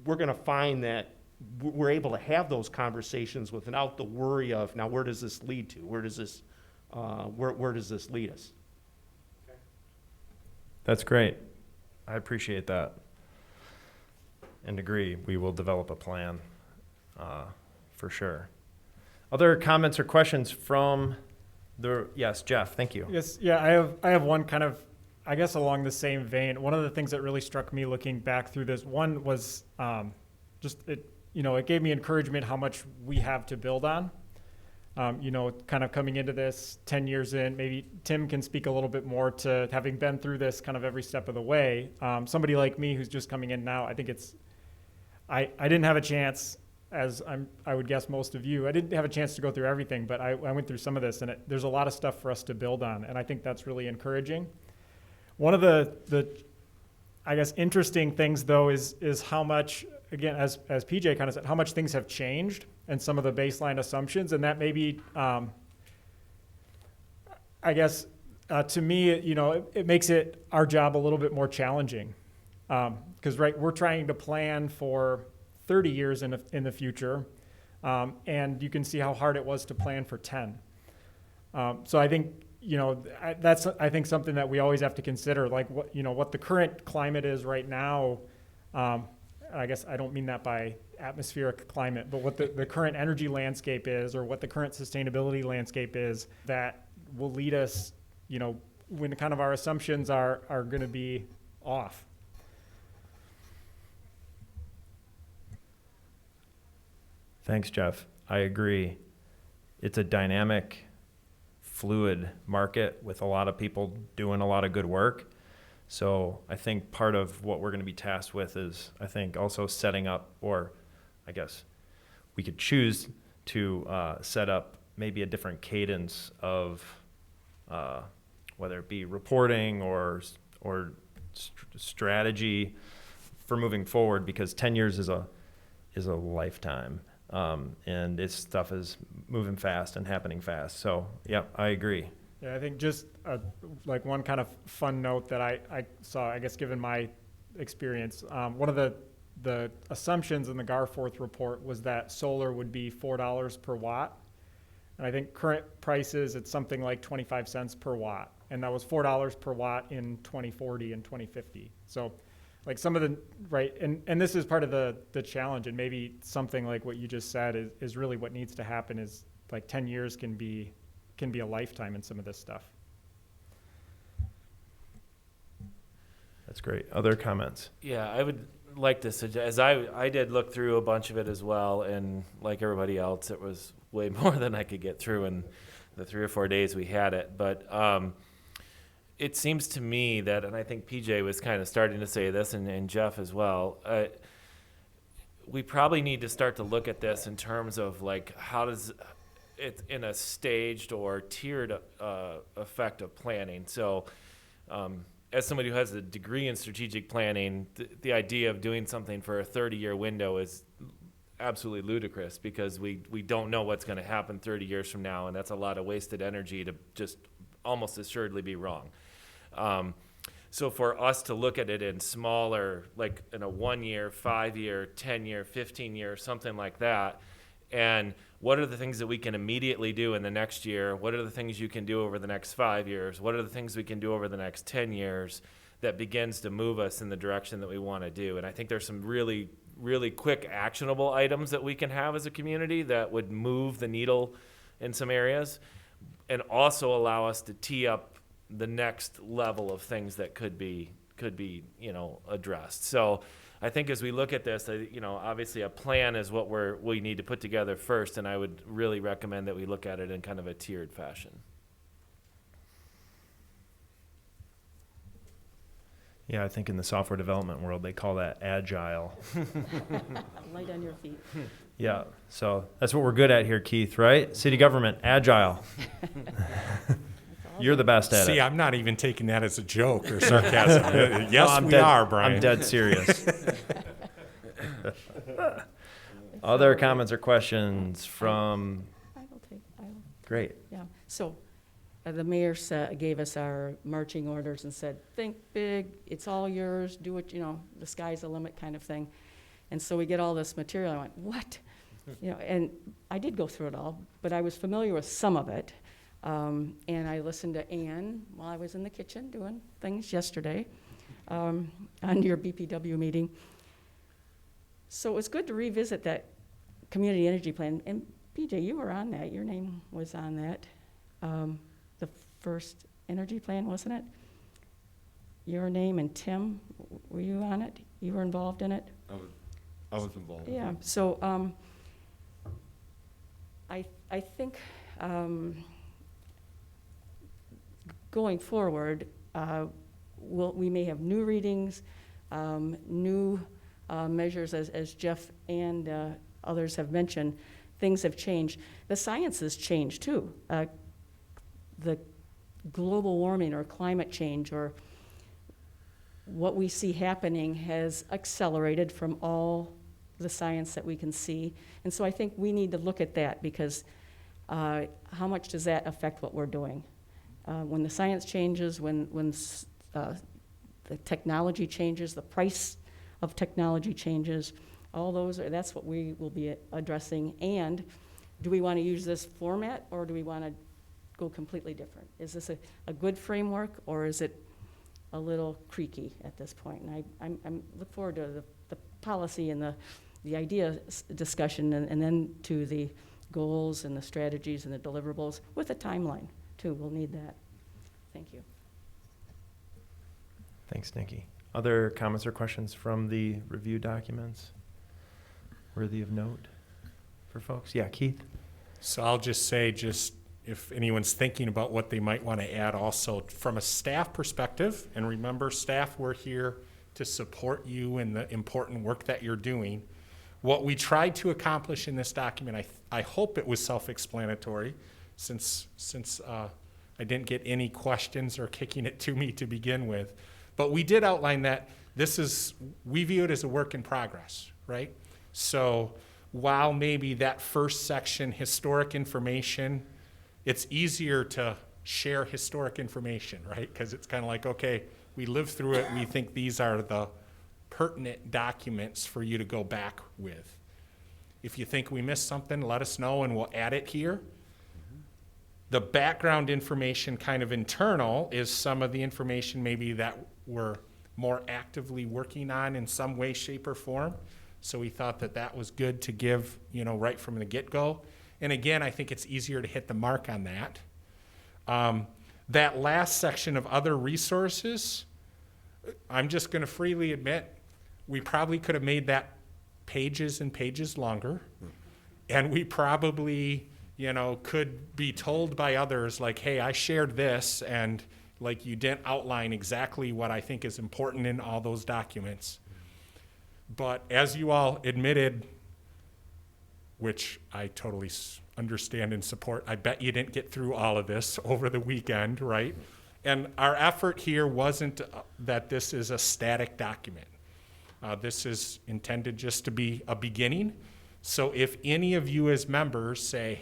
we're going to find that we're able to have those conversations without the worry of, now where does this lead to? Where does this lead us? That's great. I appreciate that. And agree, we will develop a plan, for sure. Other comments or questions from yes, Jeff, thank you. Yes, yeah, I have one kind of, I guess, along the same vein. One of the things that really struck me looking back through this, one was it gave me encouragement how much we have to build on. Kind of coming into this 10 years in, maybe Tim can speak a little bit more to having been through this kind of every step of the way. Somebody like me who's just coming in now, I think I didn't have a chance, as I would guess most of you, I didn't have a chance to go through everything, but I went through some of this, and there's a lot of stuff for us to build on, and I think that's really encouraging. One of the I guess, interesting things, though, is how much, again, as PJ kind of said, how much things have changed and some of the baseline assumptions, and that maybe, I guess, to me, it makes our job a little bit more challenging, because we're trying to plan for 30 years in the future, and you can see how hard it was to plan for 10. So I think that's something that we always have to consider, like what the current climate is right now. I guess I don't mean that by atmospheric climate, but what the current energy landscape is, or what the current sustainability landscape is, that will lead us, when kind of our assumptions are going to be off. Thanks, Jeff. I agree. It's a dynamic, fluid market with a lot of people doing a lot of good work. So I think part of what we're going to be tasked with is, I think, also setting up, or I guess we could choose to set up maybe a different cadence of whether it be reporting or strategy for moving forward, because 10 years is a lifetime. And this stuff is moving fast and happening fast. So, yeah, I agree. Yeah, I think just like one kind of fun note that I saw, I guess, given my experience, one of the assumptions in the Garforth report was that solar would be $4 per watt. And I think current prices, it's something like 25 cents per watt. And that was $4 per watt in 2040 and 2050. So like some of the, and this is part of the challenge, and maybe something like what you just said is really what needs to happen, is like 10 years can be a lifetime in some of this stuff. That's great. Other comments? Yeah, I would like to suggest, as I did look through a bunch of it as well, and like everybody else, it was way more than I could get through in the 3 or 4 days we had it. But it seems to me that, and I think PJ was kind of starting to say this, and Jeff as well, we probably need to start to look at this in terms of like, how does, it's in a staged or tiered effect of planning. So as somebody who has a degree in strategic planning, the idea of doing something for a 30-year window is absolutely ludicrous, because we don't know what's going to happen 30 years from now, and that's a lot of wasted energy to just almost assuredly be wrong. So for us to look at it in smaller, like in a 1-year, 5-year, 10-year, 15-year, something like that, and what are the things that we can immediately do in the next year? What are the things you can do over the next 5 years? What are the things we can do over the next 10 years that begins to move us in the direction that we want to do? And I think there's some really, really quick actionable items that we can have as a community that would move the needle in some areas, and also allow us to tee up the next level of things that could be addressed. So I think as we look at this, obviously a plan is what we need to put together first, and I would really recommend that we look at it in kind of a tiered fashion. Yeah, I think in the software development world, they call that agile. Light on your feet. Yeah, so that's what we're good at here, Keith, right? City government, agile. You're the best at it. See, I'm not even taking that as a joke or sarcasm. Yes, we are, Brian. I'm dead serious. Other comments or questions from? I will. Great. Yeah, so the mayor gave us our marching orders and said, think big, it's all yours, do what, the sky's the limit kind of thing. And so we get all this material. I went, what? And I did go through it all, but I was familiar with some of it. And I listened to Ann while I was in the kitchen doing things yesterday on your BPW meeting. So it was good to revisit that community energy plan. And PJ, you were on that. Your name was on that. The first energy plan, wasn't it? Your name and Tim, were you on it? You were involved in it? I was involved. Yeah, so I think going forward, we may have new readings, new measures, as Jeff and others have mentioned. Things have changed. The science has changed too. The global warming or climate change or what we see happening has accelerated from all the science that we can see. And so I think we need to look at that, because how much does that affect what we're doing? When the science changes, when the technology changes, the price of technology changes, that's what we will be addressing. And do we want to use this format, or do we want to go completely different? Is this a good framework, or is it a little creaky at this point? And I'm look forward to the policy and the idea discussion, and then to the goals and the strategies and the deliverables with a timeline too. We'll need that. Thank you. Thanks, Nikki. Other comments or questions from the review documents worthy of note for folks? Yeah, Keith? So I'll just say, if anyone's thinking about what they might want to add also from a staff perspective, and remember, staff, we're here to support you in the important work that you're doing. What we tried to accomplish in this document, I hope it was self-explanatory, since I didn't get any questions or kicking it to me to begin with. But we did outline that we view it as a work in progress, right? So while maybe that first section, historic information, it's easier to share historic information, right? Because it's kind of like, okay, we lived through it. We think these are the pertinent documents for you to go back with. If you think we missed something, let us know and we'll add it here. The background information, kind of internal, is some of the information maybe that we're more actively working on in some way, shape, or form. So we thought that was good to give, right from the get-go. And again, I think it's easier to hit the mark on that. That last section of other resources, I'm just going to freely admit, we probably could have made that pages and pages longer. And we probably, could be told by others, like, hey, I shared this, and like you didn't outline exactly what I think is important in all those documents. But as you all admitted, which I totally understand and support. I bet you didn't get through all of this over the weekend, right? And our effort here wasn't that this is a static document. This is intended just to be a beginning. So if any of you as members say,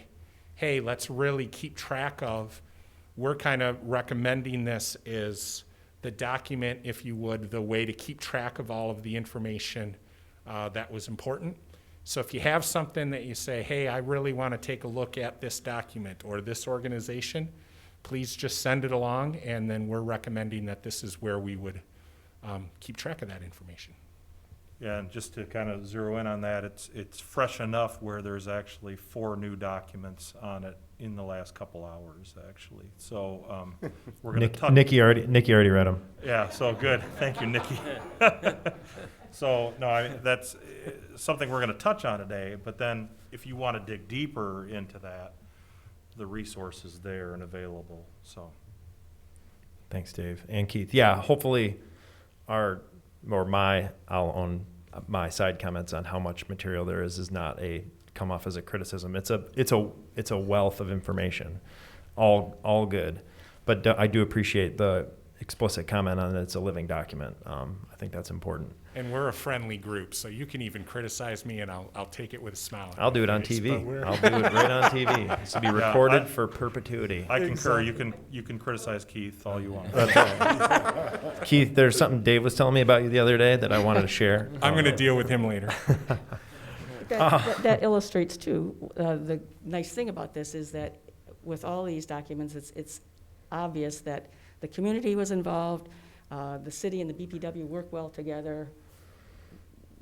hey, let's really keep track of, we're kind of recommending this is the document, if you would, the way to keep track of all of the information that was important. So if you have something that you say, hey, I really want to take a look at this document or this organization, please just send it along, and then we're recommending that this is where we would keep track of that information. Yeah, and just to kind of zero in on that, it's fresh enough where there's actually 4 new documents on it in the last couple hours, actually. So we're going to touch. Nikki already read them. Yeah, so good. Thank you, Nikki. So, no, that's something we're going to touch on today, but then if you want to dig deeper into that, the resources there and available, so. Thanks, Dave and Keith. Yeah, hopefully I'll own my side comments on how much material there is not come off as a criticism. It's a wealth of information, all good. But I do appreciate the explicit comment on that it's a living document. I think that's important. And we're a friendly group, so you can even criticize me, and I'll take it with a smile. I'll do it on TV. I'll do it right on TV. This will be recorded for perpetuity. I concur. You can criticize Keith all you want. Keith, there's something Dave was telling me about you the other day that I wanted to share. I'm going to deal with him later. That illustrates too, the nice thing about this is that with all these documents, it's obvious that the community was involved, the city and the BPW work well together.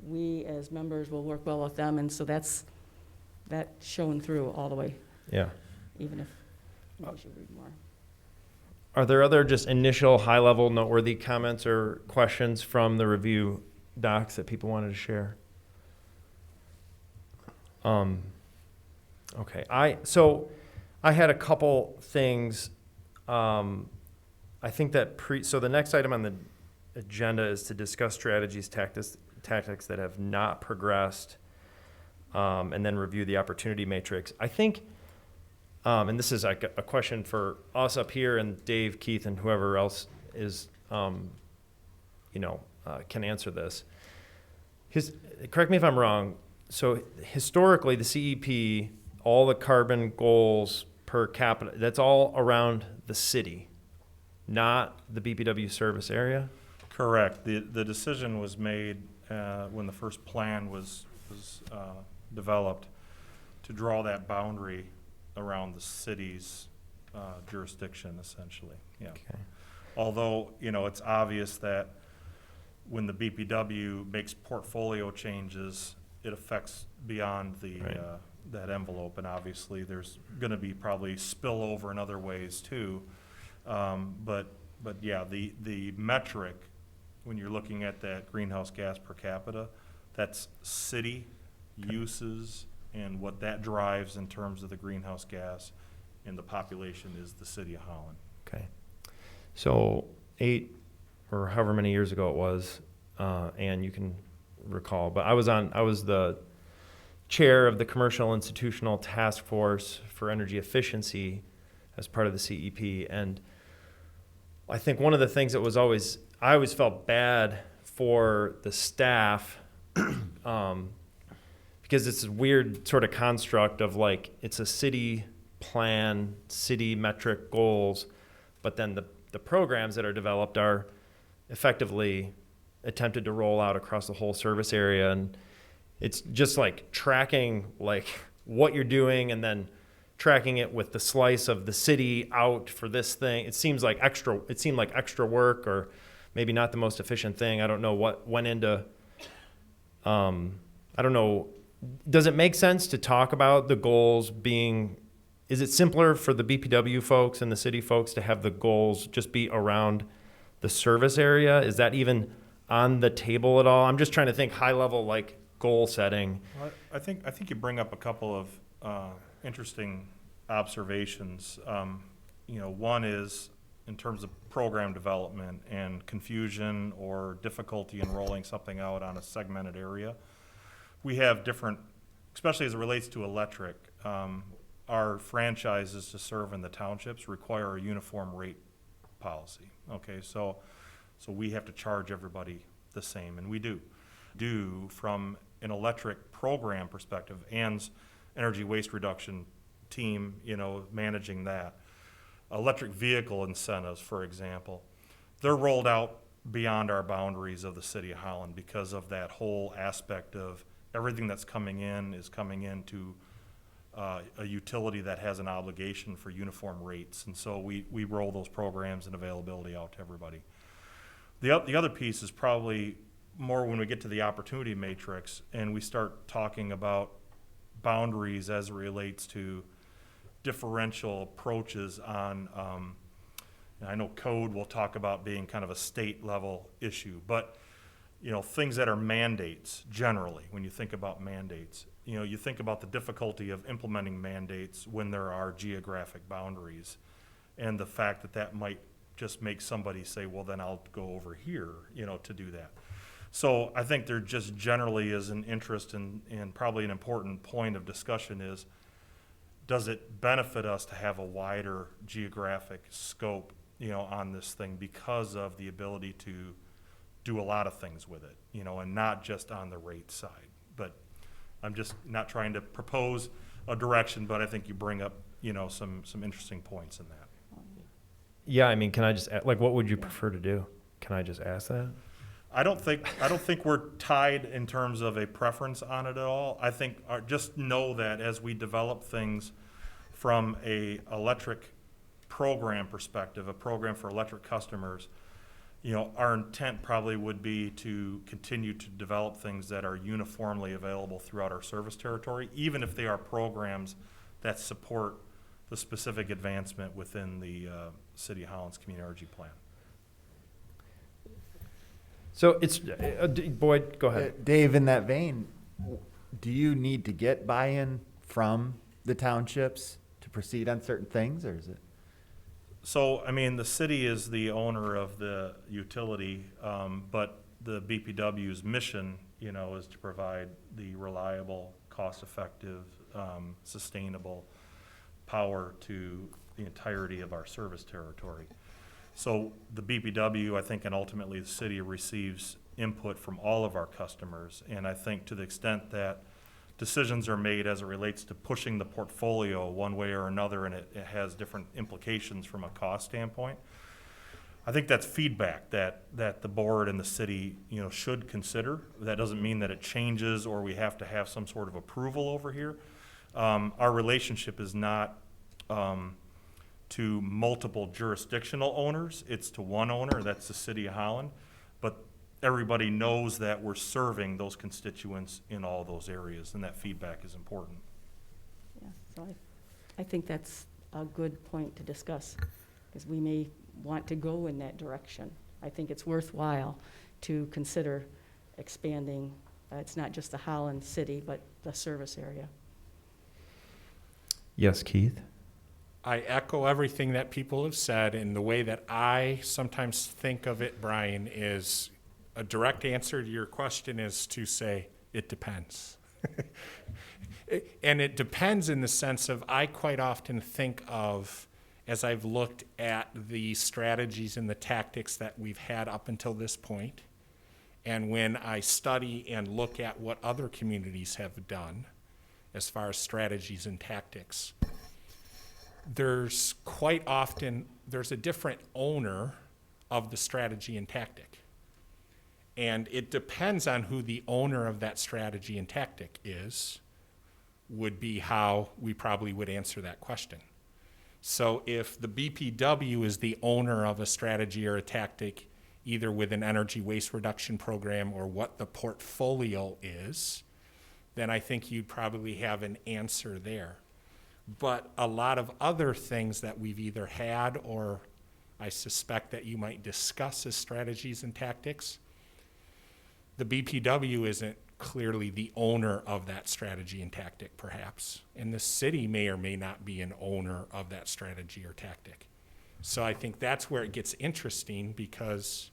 We as members will work well with them, and so that's shown through all the way. Yeah. Even if you should read more. Are there other just initial high-level noteworthy comments or questions from the review docs that people wanted to share? Okay. I had a couple things. I think that so the next item on the agenda is to discuss strategies, tactics that have not progressed, and then review the opportunity matrix. I think, and this is like a question for us up here, and Dave, Keith, and whoever else is, can answer this. Correct me if I'm wrong. So historically, the CEP, all the carbon goals per capita, that's all around the city, not the BPW service area? Correct. The decision was made when the first plan was developed to draw that boundary around the city's jurisdiction, essentially. Yeah. Okay. Although, it's obvious that when the BPW makes portfolio changes, it affects beyond that envelope, and obviously there's going to be probably spillover in other ways too. But yeah, the metric when you're looking at that greenhouse gas per capita, that's city uses and what that drives in terms of the greenhouse gas in the population is the city of Holland. Okay. So 8 or however many years ago it was, and you can recall, but I was the chair of the Commercial Institutional Task Force for Energy Efficiency as part of the CEP, and I think one of the things that was I always felt bad for the staff because it's a weird sort of construct of like it's a city plan, city metric goals, but then the programs that are developed are effectively attempted to roll out across the whole service area, and it's just like tracking like what you're doing and then tracking it with the slice of the city out for this thing. It seemed like extra work, or maybe not the most efficient thing. I don't know what went into, I don't know. Does it make sense to talk about the goals being, is it simpler for the BPW folks and the city folks to have the goals just be around the service area? Is that even on the table at all? I'm just trying to think high level, like goal setting. Well, I think you bring up a couple of interesting observations. One is in terms of program development and confusion or difficulty in rolling something out on a segmented area. We have different, especially as it relates to electric, our franchises to serve in the townships require a uniform rate policy, okay? So we have to charge everybody the same, and we do. From an electric program perspective, Ann's energy waste reduction team, managing that. Electric vehicle incentives, for example, they're rolled out beyond our boundaries of the city of Holland because of that whole aspect of everything that's coming in is coming into a utility that has an obligation for uniform rates. And so we roll those programs and availability out to everybody. The other piece is probably more when we get to the opportunity matrix and we start talking about boundaries as it relates to differential approaches on, and I know code will talk about being kind of a state level issue, but things that are mandates generally, when you think about mandates, you think about the difficulty of implementing mandates when there are geographic boundaries and the fact that that might just make somebody say, well, then I'll go over here, to do that. So I think there just generally is an interest in probably an important point of discussion is, does it benefit us to have a wider geographic scope, on this thing because of the ability to do a lot of things with it, and not just on the rate side. But I'm just not trying to propose a direction, but I think you bring up, some interesting points in that. Yeah, I mean, can I just, what would you prefer to do? Can I just ask that? I don't think we're tied in terms of a preference on it at all. I think just know that as we develop things from a electric program perspective, a program for electric customers, our intent probably would be to continue to develop things that are uniformly available throughout our service territory, even if they are programs that support the specific advancement within the City of Holland's Community Energy Plan. So it's, Boyd, go ahead. Dave, in that vein, do you need to get buy-in from the townships to proceed on certain things, or is it? So, I mean, the city is the owner of the utility, but the BPW's mission, is to provide the reliable, cost-effective, sustainable power to the entirety of our service territory. So the BPW, I think, and ultimately the city receives input from all of our customers. And I think to the extent that decisions are made as it relates to pushing the portfolio one way or another, and it has different implications from a cost standpoint, I think that's feedback that the board and the city, should consider. That doesn't mean that it changes or we have to have some sort of approval over here. Our relationship is not to multiple jurisdictional owners. It's to one owner, that's the City of Holland. But everybody knows that we're serving those constituents in all those areas, and that feedback is important. Yeah, so I think that's a good point to discuss, because we may want to go in that direction. I think it's worthwhile to consider expanding. It's not just the Holland City, but the service area. Yes, Keith? I echo everything that people have said, and the way that I sometimes think of it, Brian, is a direct answer to your question is to say, it depends. And it depends in the sense of I quite often think of, as I've looked at the strategies and the tactics that we've had up until this point, and when I study and look at what other communities have done as far as strategies and tactics, there's a different owner of the strategy and tactic. And it depends on who the owner of that strategy and tactic is, would be how we probably would answer that question. So if the BPW is the owner of a strategy or a tactic, either with an energy waste reduction program or what the portfolio is, then I think you'd probably have an answer there. But a lot of other things that we've either had or I suspect that you might discuss as strategies and tactics, the BPW isn't clearly the owner of that strategy and tactic, perhaps. And the city may or may not be an owner of that strategy or tactic. So I think that's where it gets interesting, because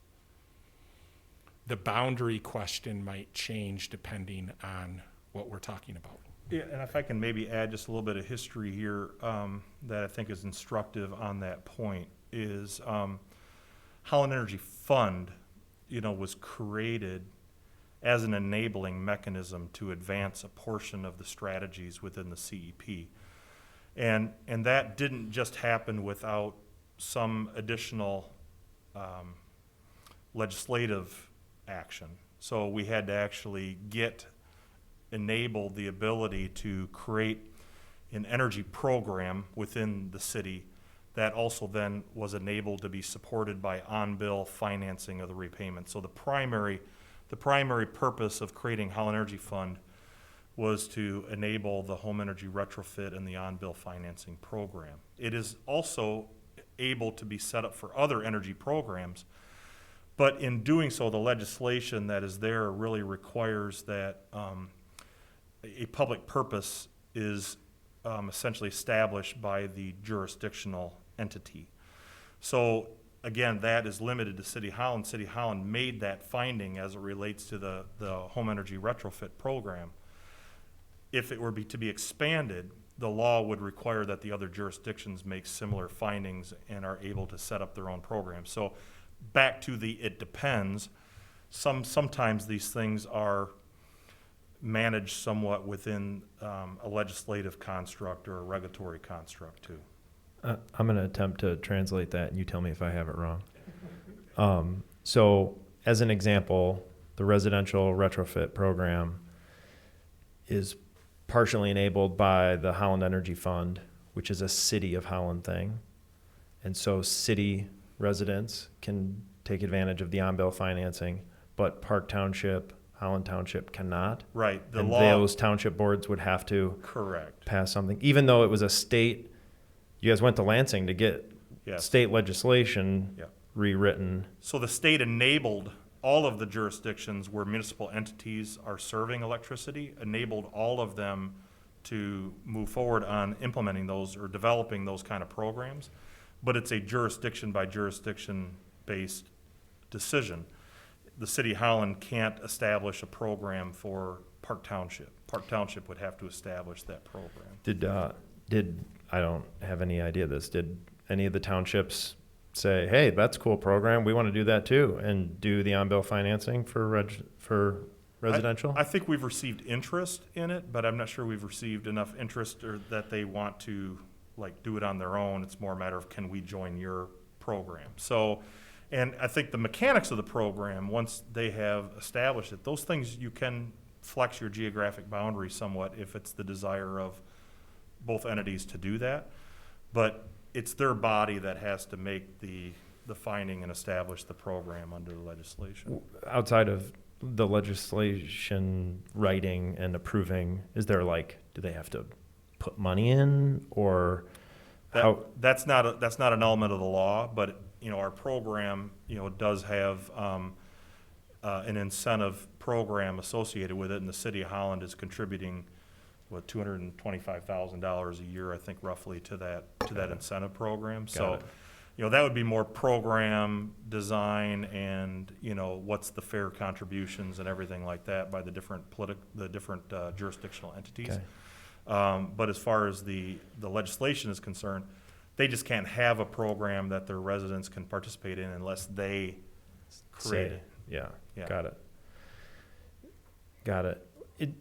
the boundary question might change depending on what we're talking about. Yeah, and if I can maybe add just a little bit of history here, that I think is instructive on that point, is Holland Energy Fund, was created as an enabling mechanism to advance a portion of the strategies within the CEP. And that didn't just happen without some additional legislative action. So we had to actually enable the ability to create an energy program within the city that also then was enabled to be supported by on-bill financing of the repayment. So the primary purpose of creating Holland Energy Fund was to enable the home energy retrofit and the on-bill financing program. It is also able to be set up for other energy programs, but in doing so, the legislation that is there really requires that a public purpose is essentially established by the jurisdictional entity. So again, that is limited to City Holland. City Holland made that finding as it relates to the home energy retrofit program. If it were to be expanded, the law would require that the other jurisdictions make similar findings and are able to set up their own programs. So back to it depends. Sometimes these things are managed somewhat within a legislative construct or a regulatory construct too. I'm going to attempt to translate that, and you tell me if I have it wrong. So, as an example, the residential retrofit program is partially enabled by the Holland Energy Fund, which is a City of Holland thing. And so city residents can take advantage of the on-bill financing, but Park Township, Holland Township cannot. Right. And those township boards would have to Correct. pass something, even though it was a state. You guys went to Lansing to get Yes. state legislation Yeah. rewritten. So the state enabled all of the jurisdictions where municipal entities are serving electricity, enabled all of them to move forward on implementing those or developing those kind of programs. But it's a jurisdiction by jurisdiction based decision. The City of Holland can't establish a program for Park Township. Park Township would have to establish that program. Did I don't have any idea of this. Did any of the townships say, "Hey, that's a cool program. We want to do that too," and do the on-bill financing for residential? I think we've received interest in it, but I'm not sure we've received enough interest or that they want to do it on their own. It's more a matter of, can we join your program? So, and I think the mechanics of the program, once they have established it, those things you can flex your geographic boundary somewhat if it's the desire of both entities to do that. But it's their body that has to make the finding and establish the program under the legislation. Outside of the legislation writing and approving, is there do they have to put money in, or how? That's not an element of the law, but our program does have an incentive program associated with it, and the City of Holland is contributing $225,000 a year, I think, roughly to that incentive program. So, that would be more program design and what's the fair contributions and everything like that by the different jurisdictional entities. Okay. But as far as the legislation is concerned, they just can't have a program that their residents can participate in unless they create it. Yeah. Yeah. Got it.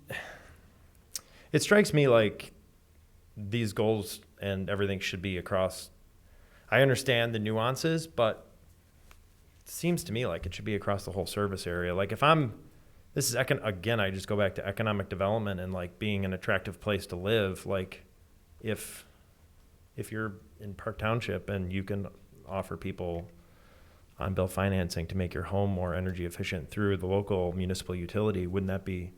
It strikes me like these goals and everything should be across. I understand the nuances, but it seems to me like it should be across the whole service area. Again, I just go back to economic development and being an attractive place to live. If you're in Park Township and you can offer people on-bill financing to make your home more energy efficient through the local municipal utility, wouldn't that be?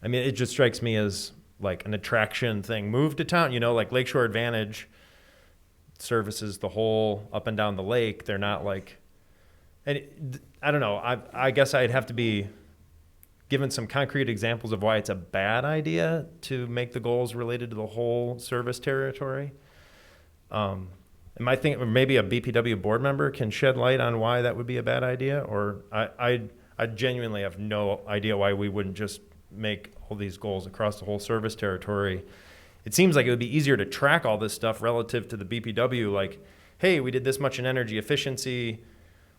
I mean, it just strikes me as an attraction thing. Move to town, Lakeshore Advantage services the whole up and down the lake. They're not I don't know. I guess I'd have to be given some concrete examples of why it's a bad idea to make the goals related to the whole service territory. Am I thinking maybe a BPW board member can shed light on why that would be a bad idea? Or I genuinely have no idea why we wouldn't just make all these goals across the whole service territory, it seems like it would be easier to track all this stuff relative to the BPW, like, hey, we did this much in energy efficiency.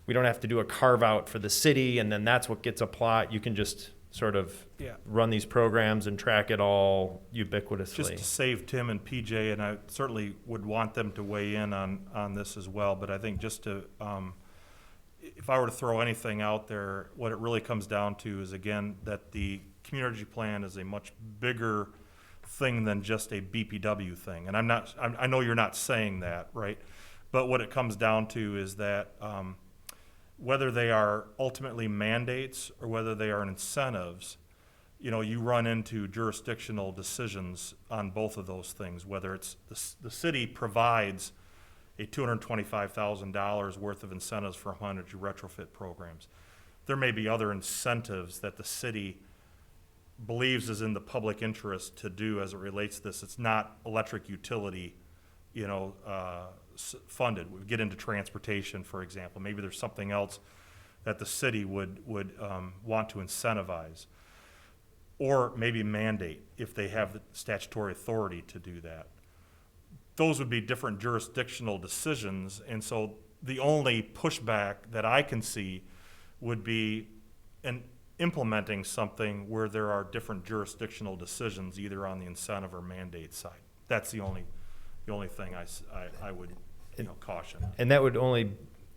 We don't have to do a carve out for the city, and then that's what gets applied. You can just sort of Yeah. run these programs and track it all Just ubiquitously. to save Tim and PJ, and I certainly would want them to weigh in on this as well, but I think just to, if I were to throw anything out there, what it really comes down to is, again, that the community plan is a much bigger thing than just a BPW thing. And I know you're not saying that, right? But what it comes down to is that, whether they are ultimately mandates or whether they are incentives, you know, you run into jurisdictional decisions on both of those things, whether it's the city provides a $225,000 worth of incentives for home energy retrofit programs. There may be other incentives that the city believes is in the public interest to do as it relates to this. It's not electric utility, you know, funded. We get into transportation, for example. Maybe there's something else that the city would want to incentivize, or maybe mandate if they have the statutory authority to do that. Those would be different jurisdictional decisions, and so the only pushback that I can see would be in implementing something where there are different jurisdictional decisions, either on the incentive or mandate side. That's the only thing I would, you know, caution. And that would only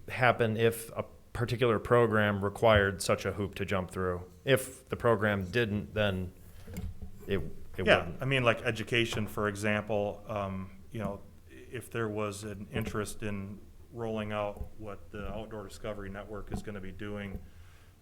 happen if a particular program required such a hoop to jump through. If the program didn't, then it Yeah, wouldn't. I mean, like education, for example, you know, if there was an interest in rolling out what the Outdoor Discovery Network is gonna be doing,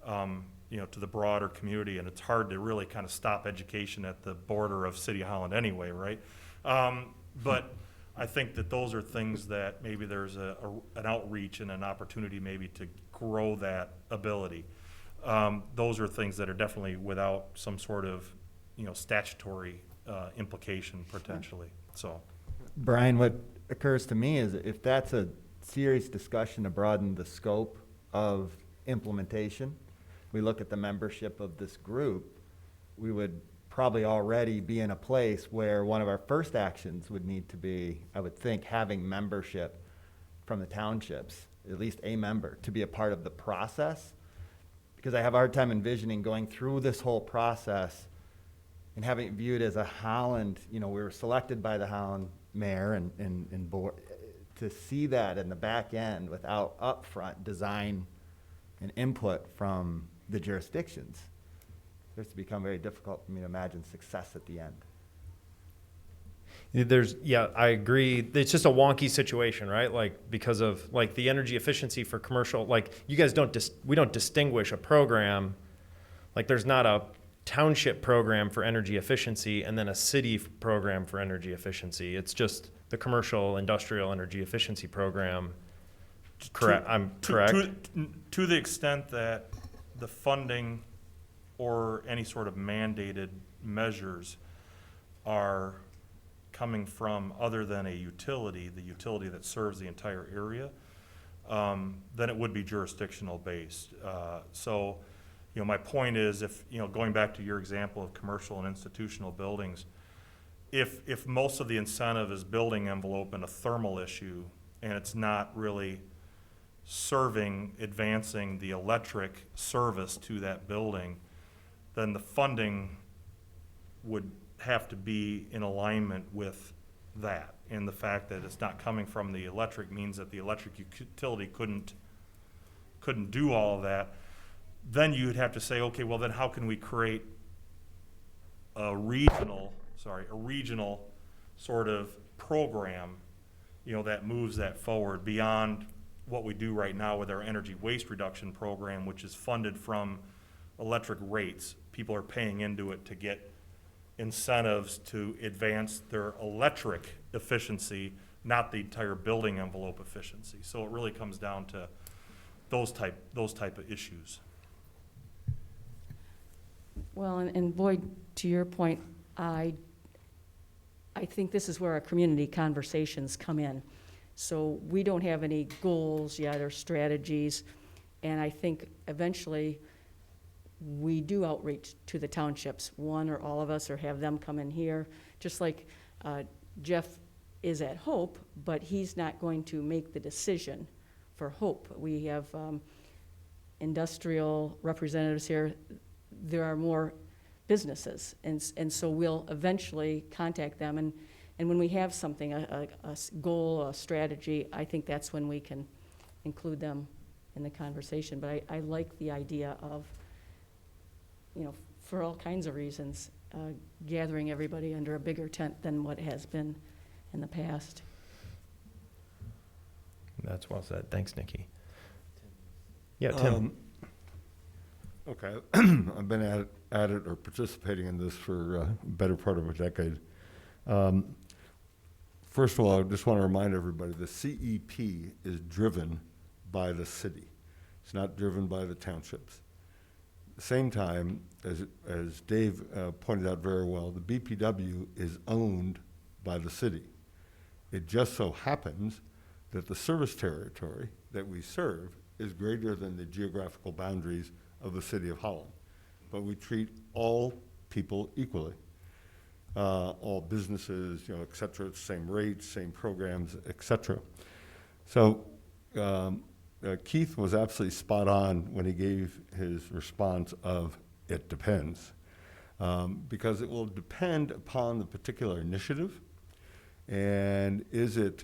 you know, to the broader community, and it's hard to really kind of stop education at the border of City of Holland anyway, right? But I think that those are things that maybe there's an outreach and an opportunity maybe to grow that ability. Those are things that are definitely without some sort of, you know, statutory implication potentially, so. Brian, what occurs to me is if that's a serious discussion to broaden the scope of implementation, we look at the membership of this group, we would probably already be in a place where one of our first actions would need to be, I would think, having membership from the townships, at least a member, to be a part of the process. Because I have a hard time envisioning going through this whole process and having it viewed as a Holland, you know, we were selected by the Holland mayor and board, to see that in the back end without upfront design and input from the jurisdictions. It's become very difficult for me to imagine success at the end. Yeah, I agree. It's just a wonky situation, right? Like, because of like the energy efficiency for commercial, like you guys we don't distinguish a program. Like there's not a township program for energy efficiency and then a city program for energy efficiency. It's just the commercial industrial energy efficiency program. Correct. I'm correct. To the extent that the funding or any sort of mandated measures are coming from other than a utility, the utility that serves the entire area, then it would be jurisdictional based. So, you know, my point is, if, you know, going back to your example of commercial and institutional buildings, if most of the incentive is building envelope and a thermal issue, and it's not really advancing the electric service to that building, then the funding would have to be in alignment with that. And the fact that it's not coming from the electric means that the electric utility couldn't do all of that. Then you'd have to say, okay, well then how can we create a regional sort of program, you know, that moves that forward beyond what we do right now with our energy waste reduction program, which is funded from electric rates. People are paying into it to get incentives to advance their electric efficiency, not the entire building envelope efficiency. So it really comes down to those type of issues. Well, and Boyd, to your point, I think this is where our community conversations come in. So we don't have any goals yet or strategies, and I think eventually we do outreach to the townships, one or all of us, or have them come in here, just like Jeff is at Hope, but he's not going to make the decision for Hope. We have industrial representatives here. There are more businesses, and so we'll eventually contact them, and when we have something, a goal, a strategy, I think that's when we can include them in the conversation. But I like the idea of, for all kinds of reasons, gathering everybody under a bigger tent than what has been in the past. That's well said. Thanks, Nikki. Yeah, Tim. Okay, I've been at it or participating in this for a better part of a decade. First of all, I just want to remind everybody, the CEP is driven by the city. It's not driven by the townships. At the same time, as Dave pointed out very well, the BPW is owned by the city. It just so happens that the service territory that we serve is greater than the geographical boundaries of the city of Holland. But we treat all people equally. All businesses, et cetera, same rates, same programs, et cetera. So Keith was absolutely spot on when he gave his response of, it depends. Because it will depend upon the particular initiative, and is it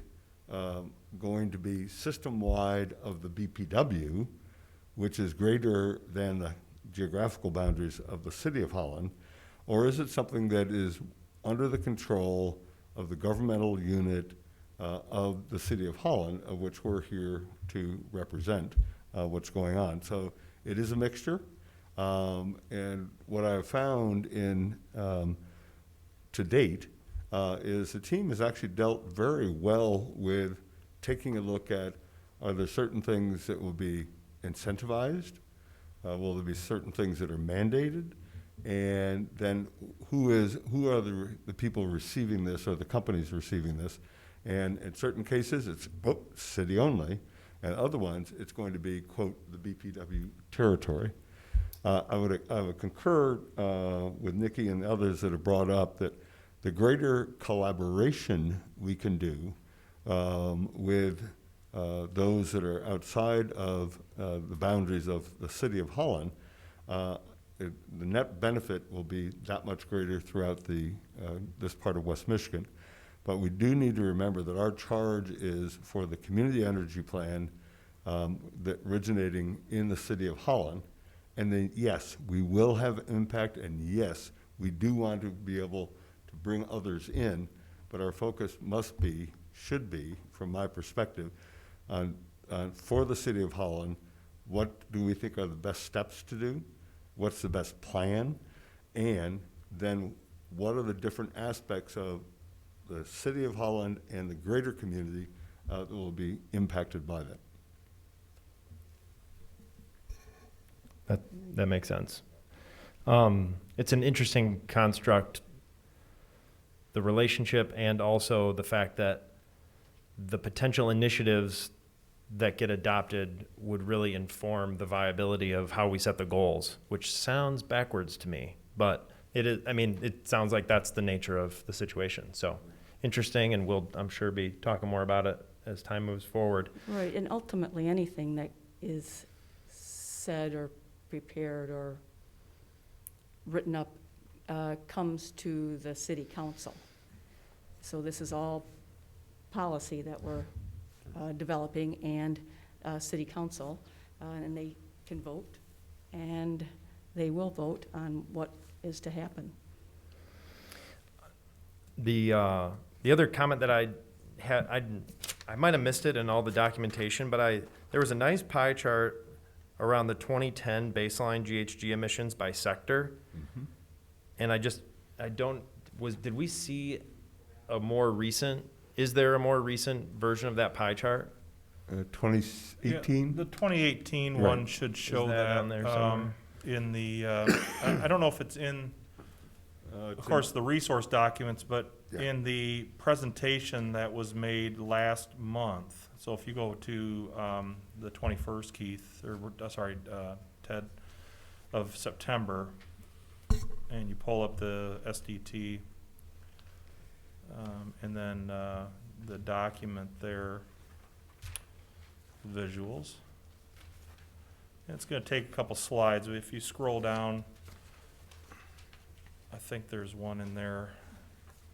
going to be system-wide of the BPW, which is greater than the geographical boundaries of the city of Holland, or is it something that is under the control of the governmental unit of the city of Holland, of which we're here to represent what's going on? So it is a mixture. And what I've found in to date is the team has actually dealt very well with taking a look at, are there certain things that will be incentivized? Will there be certain things that are mandated? And then who are the people receiving this, or the companies receiving this? And in certain cases, it's, city only, and other ones, it's going to be, quote, the BPW territory. I would concur with Nikki and others that have brought up that the greater collaboration we can do with those that are outside of the boundaries of the city of Holland, the net benefit will be that much greater throughout this part of West Michigan. But we do need to remember that our charge is for the community energy plan that originating in the city of Holland. And then, yes, we will have impact, and yes, we do want to be able to bring others in, but our focus should be, from my perspective, for the city of Holland, what do we think are the best steps to do? What's the best plan? And then what are the different aspects of the city of Holland and the greater community that will be impacted by that? That makes sense. It's an interesting construct, the relationship, and also the fact that the potential initiatives that get adopted would really inform the viability of how we set the goals, which sounds backwards to me, but it is. I mean, it sounds like that's the nature of the situation. So interesting, and we'll, I'm sure, be talking more about it as time moves forward. Right, and ultimately, anything that is said or prepared or written up comes to the city council. So this is all policy that we're developing, and city council, and they can vote, and they will vote on what is to happen. The other comment that I had, I might have missed it in all the documentation, but there was a nice pie chart around the 2010 baseline GHG emissions by sector. Mm-hmm. And did we see a more recent, is there a more recent version of that pie chart? 2018? Yeah, the 2018 Right. one should show Is that that on there somewhere? in the, I don't know if it's in, of course, the resource documents, but Yeah. in the presentation that was made last month. So if you go to the 21st, Keith, or sorry, Ted, of September, and you pull up the SDT, and then the document there, visuals. And it's going to take a couple slides. If you scroll down, I think there's one in there.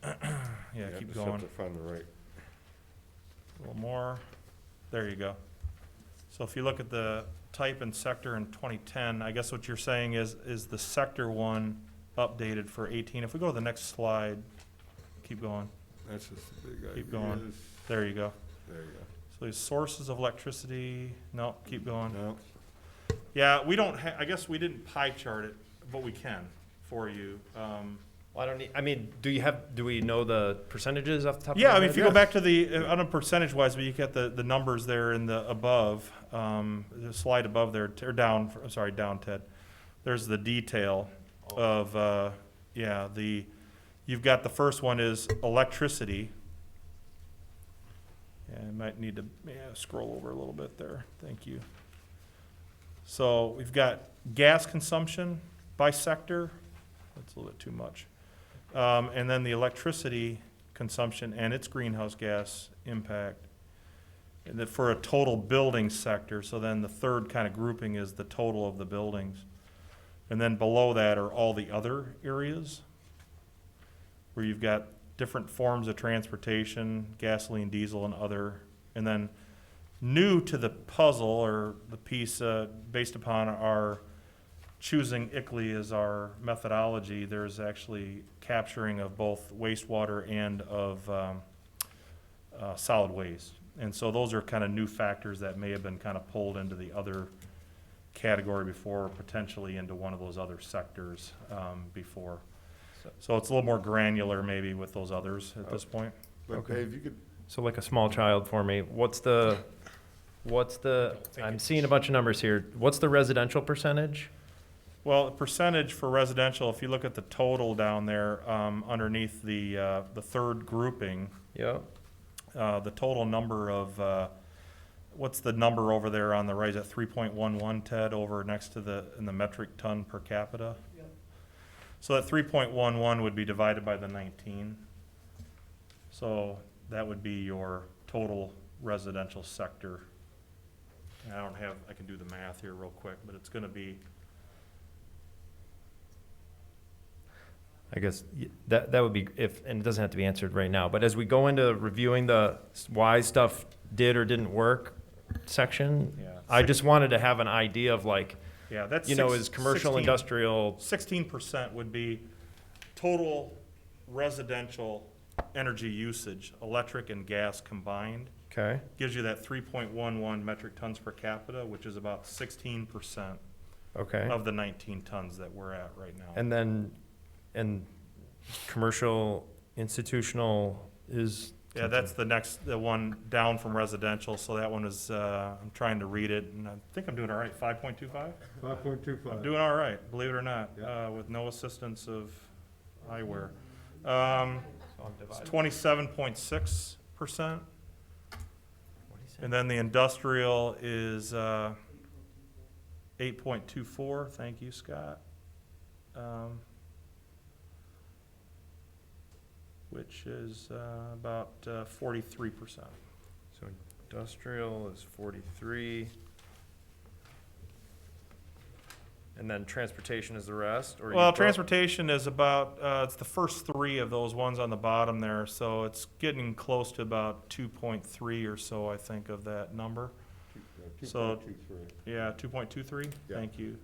Yeah, keep just have going. to find the right. A little more. There you go. So if you look at the type and sector in 2010, I guess what you're saying is the sector one updated for 18. If we go to the next slide, keep going. That's just the big idea. Keep going. There you go. There you go. So these sources of electricity, no, keep going. No, Yeah, we don't I guess we didn't pie chart it, but we can for you. Well, I don't need, I mean, do we know the percentages off the top of Yeah, our I mean, head? if you go back to the, on a percentage wise, but you get the numbers there in the above, the slide above there, or down, I'm sorry, down, Ted. There's the detail of, yeah, you've got the first one is electricity. Yeah, I might need to, scroll over a little bit there. Thank you. So we've got gas consumption by sector. That's a little bit too much. And then the electricity consumption and its greenhouse gas impact. And then for a total building sector, so then the third kind of grouping is the total of the buildings. And then below that are all the other areas where you've got different forms of transportation, gasoline, diesel, and other. And then new to the puzzle, or the piece based upon our choosing ICLEI as our methodology, there's actually capturing of both wastewater and of solid waste. And so those are kind of new factors that may have been kind of pulled into the other category before, or potentially into one of those other sectors before. So it's a little more granular maybe with those others at this point. but Okay. Dave, you could, So like a small child for me, what's the, I'm seeing a bunch of numbers here. What's the residential percentage? Well, the percentage for residential, if you look at the total down there, underneath the third grouping, Yep. the total number of, what's the number over there on the right? Is that 3.11, Ted, over next to in the metric ton per capita? So that 3.11 would be divided by the 19. So that would be your total residential sector. And I can do the math here real quick, but it's gonna be, I guess that would be and it doesn't have to be answered right now, but as we go into reviewing the why stuff did or didn't work section, Yeah. I just wanted to have an idea of like, yeah, that's is commercial, 16 industrial, 16% would be total residential energy usage, electric and gas combined. okay? Gives you that 3.11 metric tons per capita, which is about 16% Okay. of the 19 tons that we're at right now. And commercial, institutional is. Yeah, that's the one down from residential, so that one is, I'm trying to read it, and I think I'm doing all right, 5.25? 5.25. I'm doing all right, believe it or not, with no assistance of eyewear. It's 27.6%. And then the industrial is 8.24, thank you, Scott. Which is about 43%. So industrial is 43. And then transportation is the rest, or? Well, transportation is about, it's the first three of those ones on the bottom there, so it's getting close to about 2.3 or so, I think, of that number. So- 2.23. Yeah, 2.23, Yeah. thank you.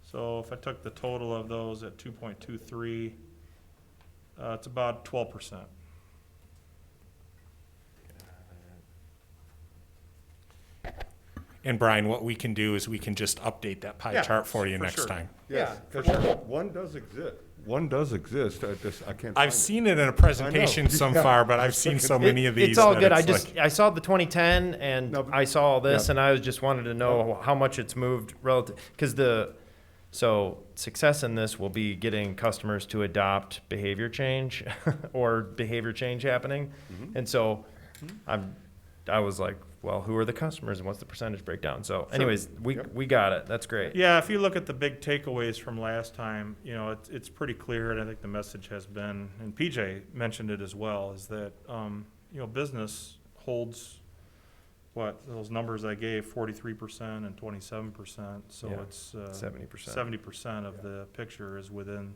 So if I took the total of those at 2.23, it's about 12%. And Brian, what we can do is we can just update that pie Yeah, chart for you for next sure. time. Yes, Yeah, because one does exist. One does exist. I can't find I've it. seen it in a presentation so yeah. far, but I've seen so many of these. It's all that good. I it's just, like- I saw the 2010 and No, but- I saw all this Yeah. and I was just wanted to know how much it's moved relative, because so success in this will be getting customers to adopt behavior change or behavior change happening. Mm-hmm. And so I was like, well, who are the customers and what's the percentage breakdown? So anyways, Yep. we got it. That's great. Yeah, if you look at the big takeaways from last time, you know, it's pretty clear, and I think the message has been, and PJ mentioned it as well, is that, you know, business holds, what, those numbers I gave, 43% and 27%, so Yeah, it's, 70%. 70% of the picture is within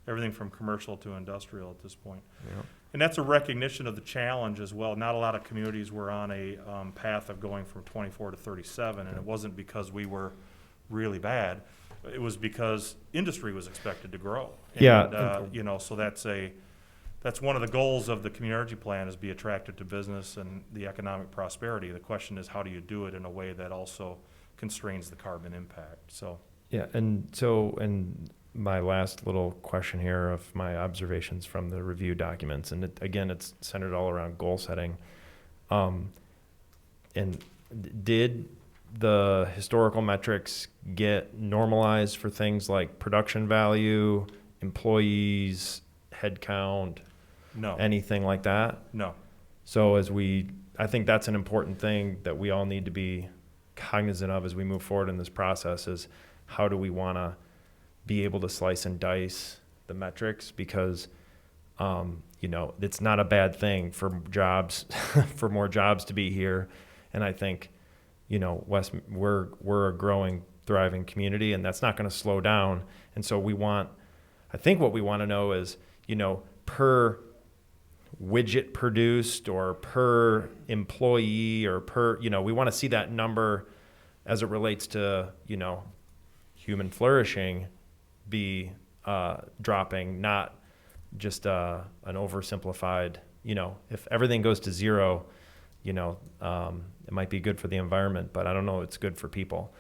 everything from commercial to industrial at this point. Yeah. And that's a recognition of the challenge as well. Not a lot of communities were on a path of going from 24 to 37, and it wasn't because we were really bad. It was because industry was expected to grow. Yeah. And, you know, so that's one of the goals of the community energy plan, is be attracted to business and the economic prosperity. The question is, how do you do it in a way that also constrains the carbon impact? So. Yeah, and my last little question here of my observations from the review documents, and again, it's centered all around goal setting. And did the historical metrics get normalized for things like production value, employees, headcount, No. anything like that? No. So I think that's an important thing that we all need to be cognizant of as we move forward in this process, is how do we want to be able to slice and dice the metrics, because you know, it's not a bad thing for jobs for more jobs to be here. And I think, you know, we're a growing, thriving community, and that's not going to slow down. And so I think what we want to know is, you know, per widget produced or per employee or per, you know, we want to see that number as it relates to, you know, human flourishing be dropping, not just an oversimplified, you know, if everything goes to zero, you know, it might be good for the environment, but I don't know it's good for people.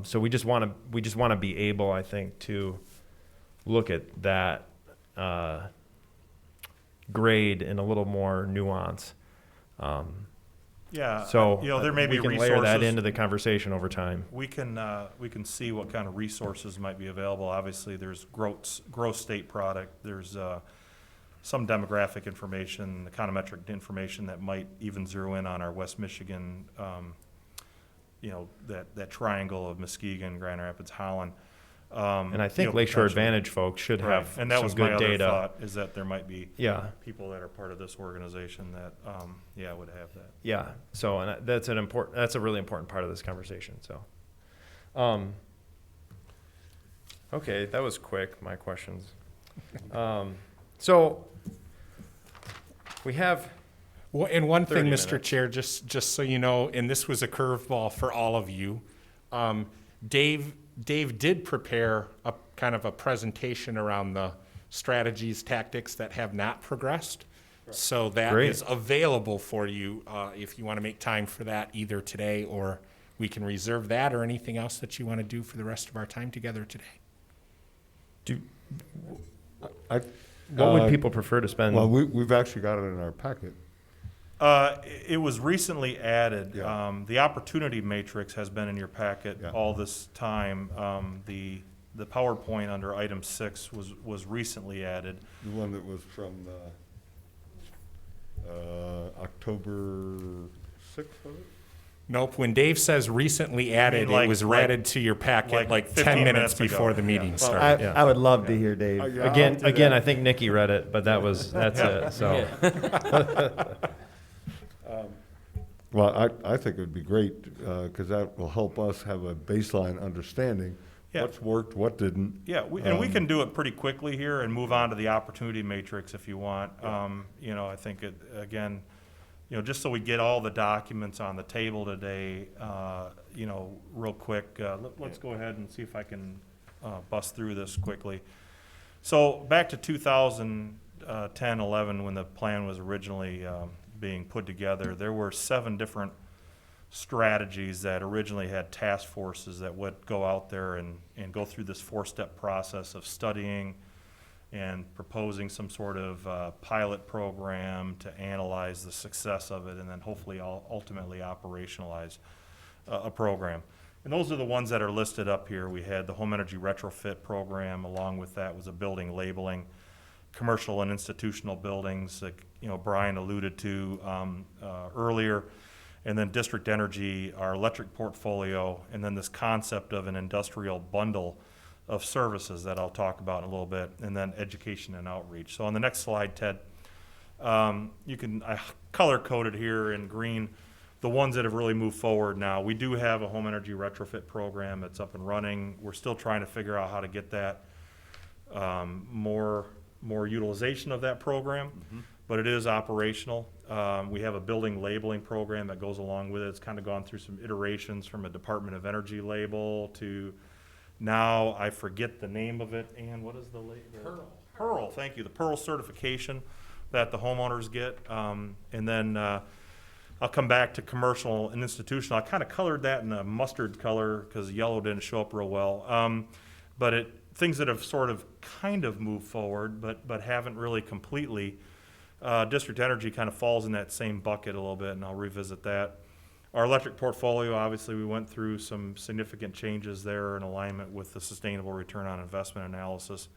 So we just want to be able, I think, to look at that grade in a little more nuance. Yeah. So you know, there may be we can resources. layer that into the conversation over time. We can see what kind of resources might be available. Obviously, there's gross state product. There's some demographic information, econometric information that might even zero in on our West Michigan, you know, that triangle of Muskegon, Grand Rapids, Holland. And I think you know, Lakeshore potentially. Advantage folks should Right. have And that some was good my other data. thought, is that there might be Yeah. people that are part of this organization that, would have that. Yeah. So, and that's a really important part of this conversation. So, okay, that was quick, my questions. So we have, Well, and one thing, 30 Mr. minutes. Chair, just so you know, and this was a curveball for all of you. Dave did prepare a kind of a presentation around the strategies, tactics that have not progressed. So that Great. is available for you if you want to make time for that either today, or we can reserve that, or anything else that you want to do for the rest of our time together today. what would people prefer to spend? Well, we've actually got it in our packet. It was recently added. Yeah. The opportunity matrix has been in your packet Yeah. all this time. The PowerPoint under item 6 was recently added. The one that was from October 6th, was it? Nope, when Dave says recently added, like- it was like- added to your packet like like 15 10 minutes minutes ago. before the meeting Yeah. started. Yeah. I would love to hear Dave. Yeah, I'll Again, do I that. think Nikki read it, but that's it. So, Well, I think it would be great, because that will help us have a baseline understanding. Yeah. What's worked, what didn't. Yeah, we can do it pretty quickly here and move on to the opportunity matrix if you want. You know, I think it, again, you know, just so we get all the documents on the table today, you know, real quick, let's go ahead and see if I can bust through this quickly. So back to 2010, 11, when the plan was originally being put together, there were 7 different strategies that originally had task forces that would go out there and go through this 4-step process of studying and proposing some sort of pilot program to analyze the success of it, and then hopefully ultimately operationalize a program. And those are the ones that are listed up here. We had the home energy retrofit program. Along with that was a building labeling, commercial and institutional buildings that, you know, Brian alluded to earlier. And then District Energy, our electric portfolio, and then this concept of an industrial bundle of services that I'll talk about in a little bit, and then education and outreach. So on the next slide, Ted, I color coded here in green the ones that have really moved forward now. We do have a home energy retrofit program that's up and running. We're still trying to figure out how to get that more utilization of that program, but it is operational. We have a building labeling program that goes along with it. It's kind of gone through some iterations from a Department of Energy label to now I forget the name of it. And what is the label? Pearl, thank you. The Pearl certification that the homeowners get. And then I'll come back to commercial and institutional. I kind of colored that in a mustard color because yellow didn't show up real well. But things that have sort of kind of moved forward, but haven't really completely. District Energy kind of falls in that same bucket a little bit, and I'll revisit that. Our electric portfolio, obviously, we went through some significant changes there in alignment with the sustainable return on investment analysis.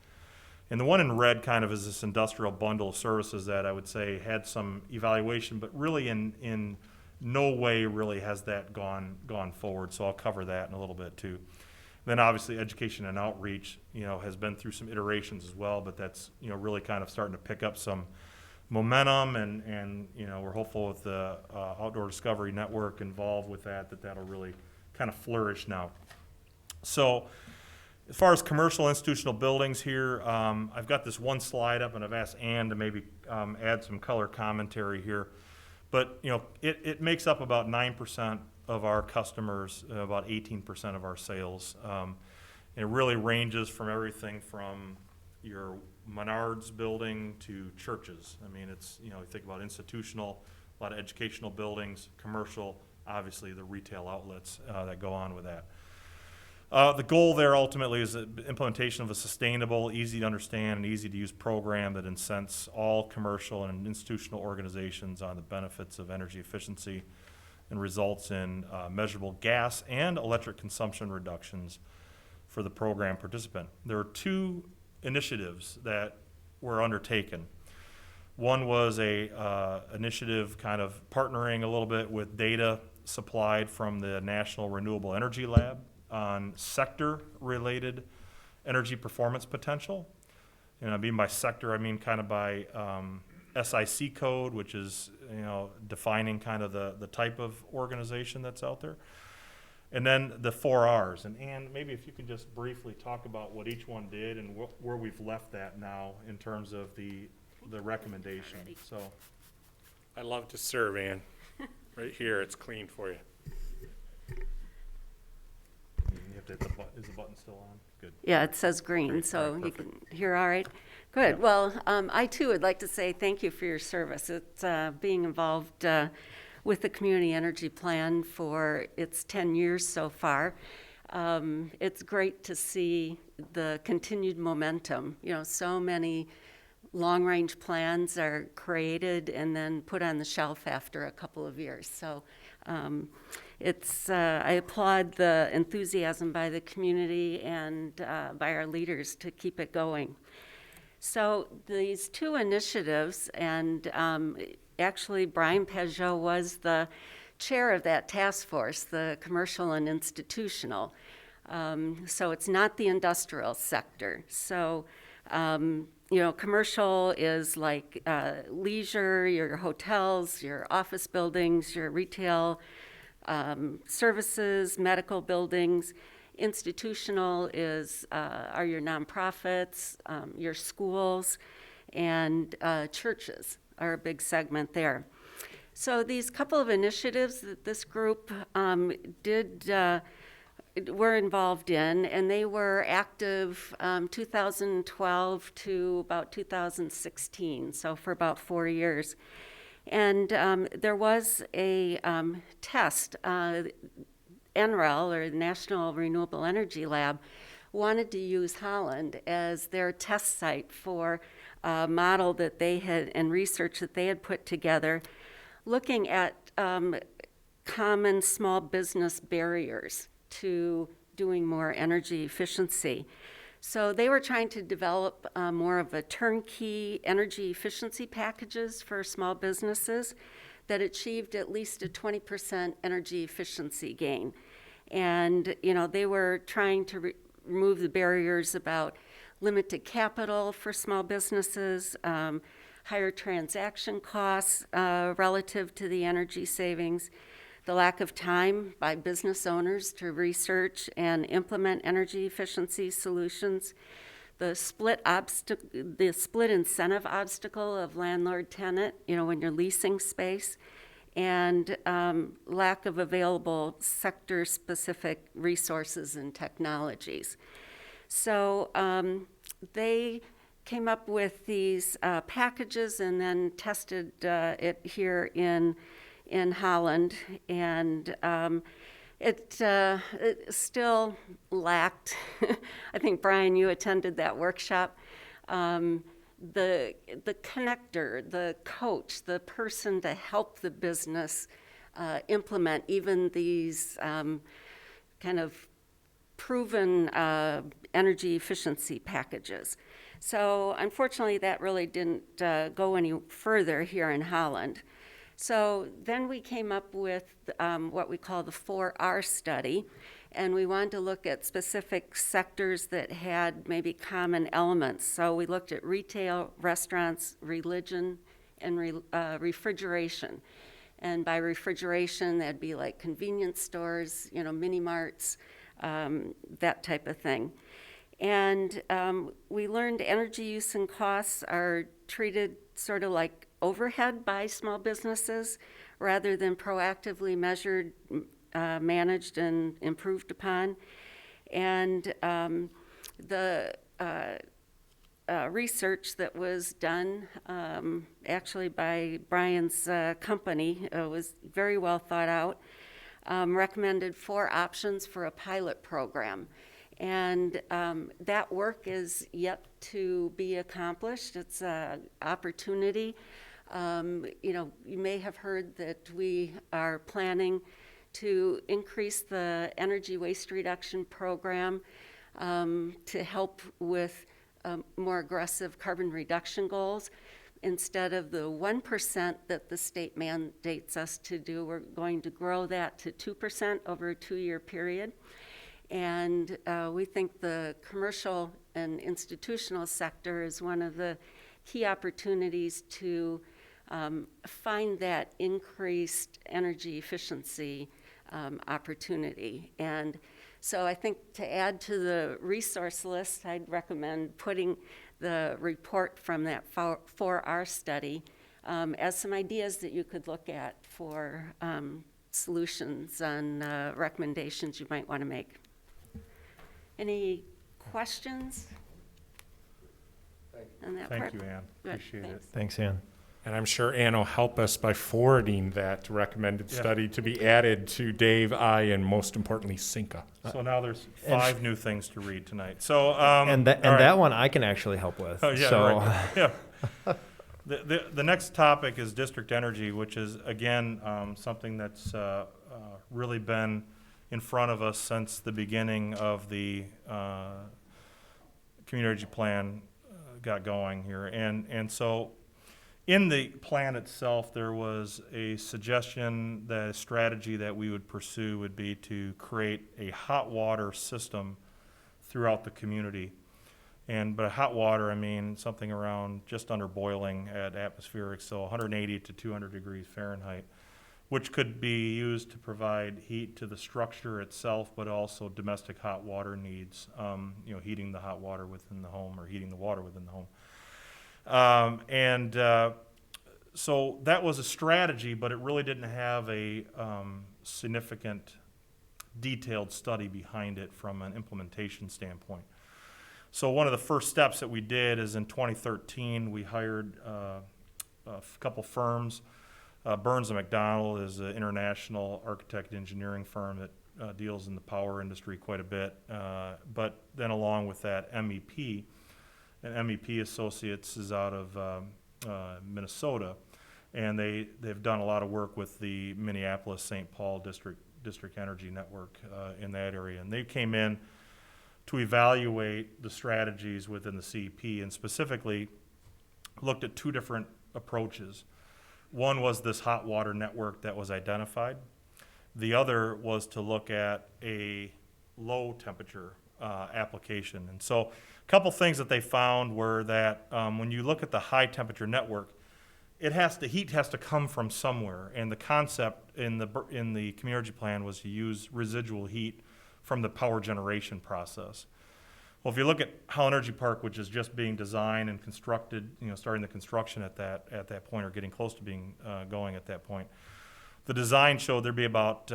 And the one in red kind of is this industrial bundle of services that I would say had some evaluation, but really in no way really has that gone forward. So I'll cover that in a little bit too. Then obviously education and outreach, has been through some iterations as well, but that's, really kind of starting to pick up some momentum and we're hopeful with the Outdoor Discovery Network involved with that'll really kind of flourish now. So as far as commercial institutional buildings here, I've got this one slide up and I've asked Ann to maybe add some color commentary here. But it makes up about 9% of our customers, about 18% of our sales. It really ranges from everything from your Menards building to churches. I mean, it's, you think about institutional, a lot of educational buildings, commercial, obviously the retail outlets that go on with that. The goal there ultimately is the implementation of a sustainable, easy to understand, and easy to use program that incents all commercial and institutional organizations on the benefits of energy efficiency and results in measurable gas and electric consumption reductions for the program participant. There are two initiatives that were undertaken. One was a initiative kind of partnering a little bit with data supplied from the National Renewable Energy Lab on sector-related energy performance potential. And I mean by sector, I mean kind of by SIC code, which is defining kind of the type of organization that's out there. And then the 4 R's. And Ann, maybe if you could just briefly talk about what each one did and where we've left that now in terms of the recommendation. So, I love to serve, Ann. Right here, it's clean for you. you have to hit the button. Is the button still on? Good. Yeah, it says green, Great. so All right, you perfect. can hear all right. Good. Well, I too would like to say thank you for your service. It's being involved with the Community Energy Plan for its 10 years so far. It's great to see the continued momentum. So many long-range plans are created and then put on the shelf after a couple of years. So I applaud the enthusiasm by the community and by our leaders to keep it going. So these two initiatives, and actually Brian Peugeot was the chair of that task force, the commercial and institutional. So it's not the industrial sector. So, commercial is like leisure, your hotels, your office buildings, your retail services, medical buildings. Institutional are your nonprofits, your schools, and churches are a big segment there. So these couple of initiatives that this group were involved in, and they were active 2012 to about 2016, so for about 4 years. And there was a test. NREL, or the National Renewable Energy Lab, wanted to use Holland as their test site for a model that they had and research that they had put together, looking at common small business barriers to doing more energy efficiency. So they were trying to develop more of a turnkey energy efficiency packages for small businesses that achieved at least a 20% energy efficiency gain. And, you know, they were trying to remove the barriers about limited capital for small businesses, higher transaction costs relative to the energy savings, the lack of time by business owners to research and implement energy efficiency solutions, the split incentive obstacle of landlord-tenant, you know, when you're leasing space, and lack of available sector-specific resources and technologies. So they came up with these packages and then tested it here in Holland, and it still lacked. I think, Brian, you attended that workshop. The connector, the coach, the person to help the business implement even these kind of proven energy efficiency packages. So unfortunately, that really didn't go any further here in Holland. So then we came up with what we call the 4R study, and we wanted to look at specific sectors that had maybe common elements. So we looked at retail, restaurants, religion, and refrigeration. And by refrigeration, that'd be like convenience stores, you know, mini marts, that type of thing. And we learned energy use and costs are treated sort of like overhead by small businesses rather than proactively measured, managed, and improved upon. And the research that was done actually by Brian's company was very well thought out, recommended 4 options for a pilot program. And that work is yet to be accomplished. It's an opportunity. You know, you may have heard that we are planning to increase the energy waste reduction program to help with more aggressive carbon reduction goals. Instead of the 1% that the state mandates us to do, we're going to grow that to 2% over a 2-year period. And we think the commercial and institutional sector is one of the key opportunities to find that increased energy efficiency opportunity. And so I think to add to the resource list, I'd recommend putting the report from that 4R study as some ideas that you could look at for solutions and recommendations you might want to make. Any questions on that part? Thank you, Ann. Good, Appreciate it. Thanks, Ann. And I'm sure Ann will help us by forwarding that recommended Yeah. study to be added to Dave, and most importantly, Cinca. So now there's 5 new things to read tonight. So And all right. that one I can actually help with. Oh, yeah, so right. Yeah. The next topic is district energy, which is, again, something that's really been in front of us since the beginning of the community energy plan got going here. And so in the plan itself, there was a suggestion that a strategy that we would pursue would be to create a hot water system throughout the community. And by hot water, I mean something around just under boiling at atmospheric, so 180 to 200 degrees Fahrenheit, which could be used to provide heat to the structure itself, but also domestic hot water needs, heating the hot water within the home or heating the water within the home. So that was a strategy, but it really didn't have a significant detailed study behind it from an implementation standpoint. So one of the first steps that we did is in 2013, we hired a couple firms. Burns & McDonnell is an international architect engineering firm that deals in the power industry quite a bit. But then along with that, MEP, and MEP Associates is out of Minnesota, and they've done a lot of work with the Minneapolis-St. Paul District Energy Network in that area. And they came in to evaluate the strategies within the CEP and specifically looked at 2 different approaches. One was this hot water network that was identified. The other was to look at a low temperature application. And so a couple things that they found were that when you look at the high temperature network, heat has to come from somewhere. And the concept in the community energy plan was to use residual heat from the power generation process. Well, if you look at Holland Energy Park, which is just being designed and constructed, starting the construction at that point, or getting close to being going at that point, the design showed there'd be about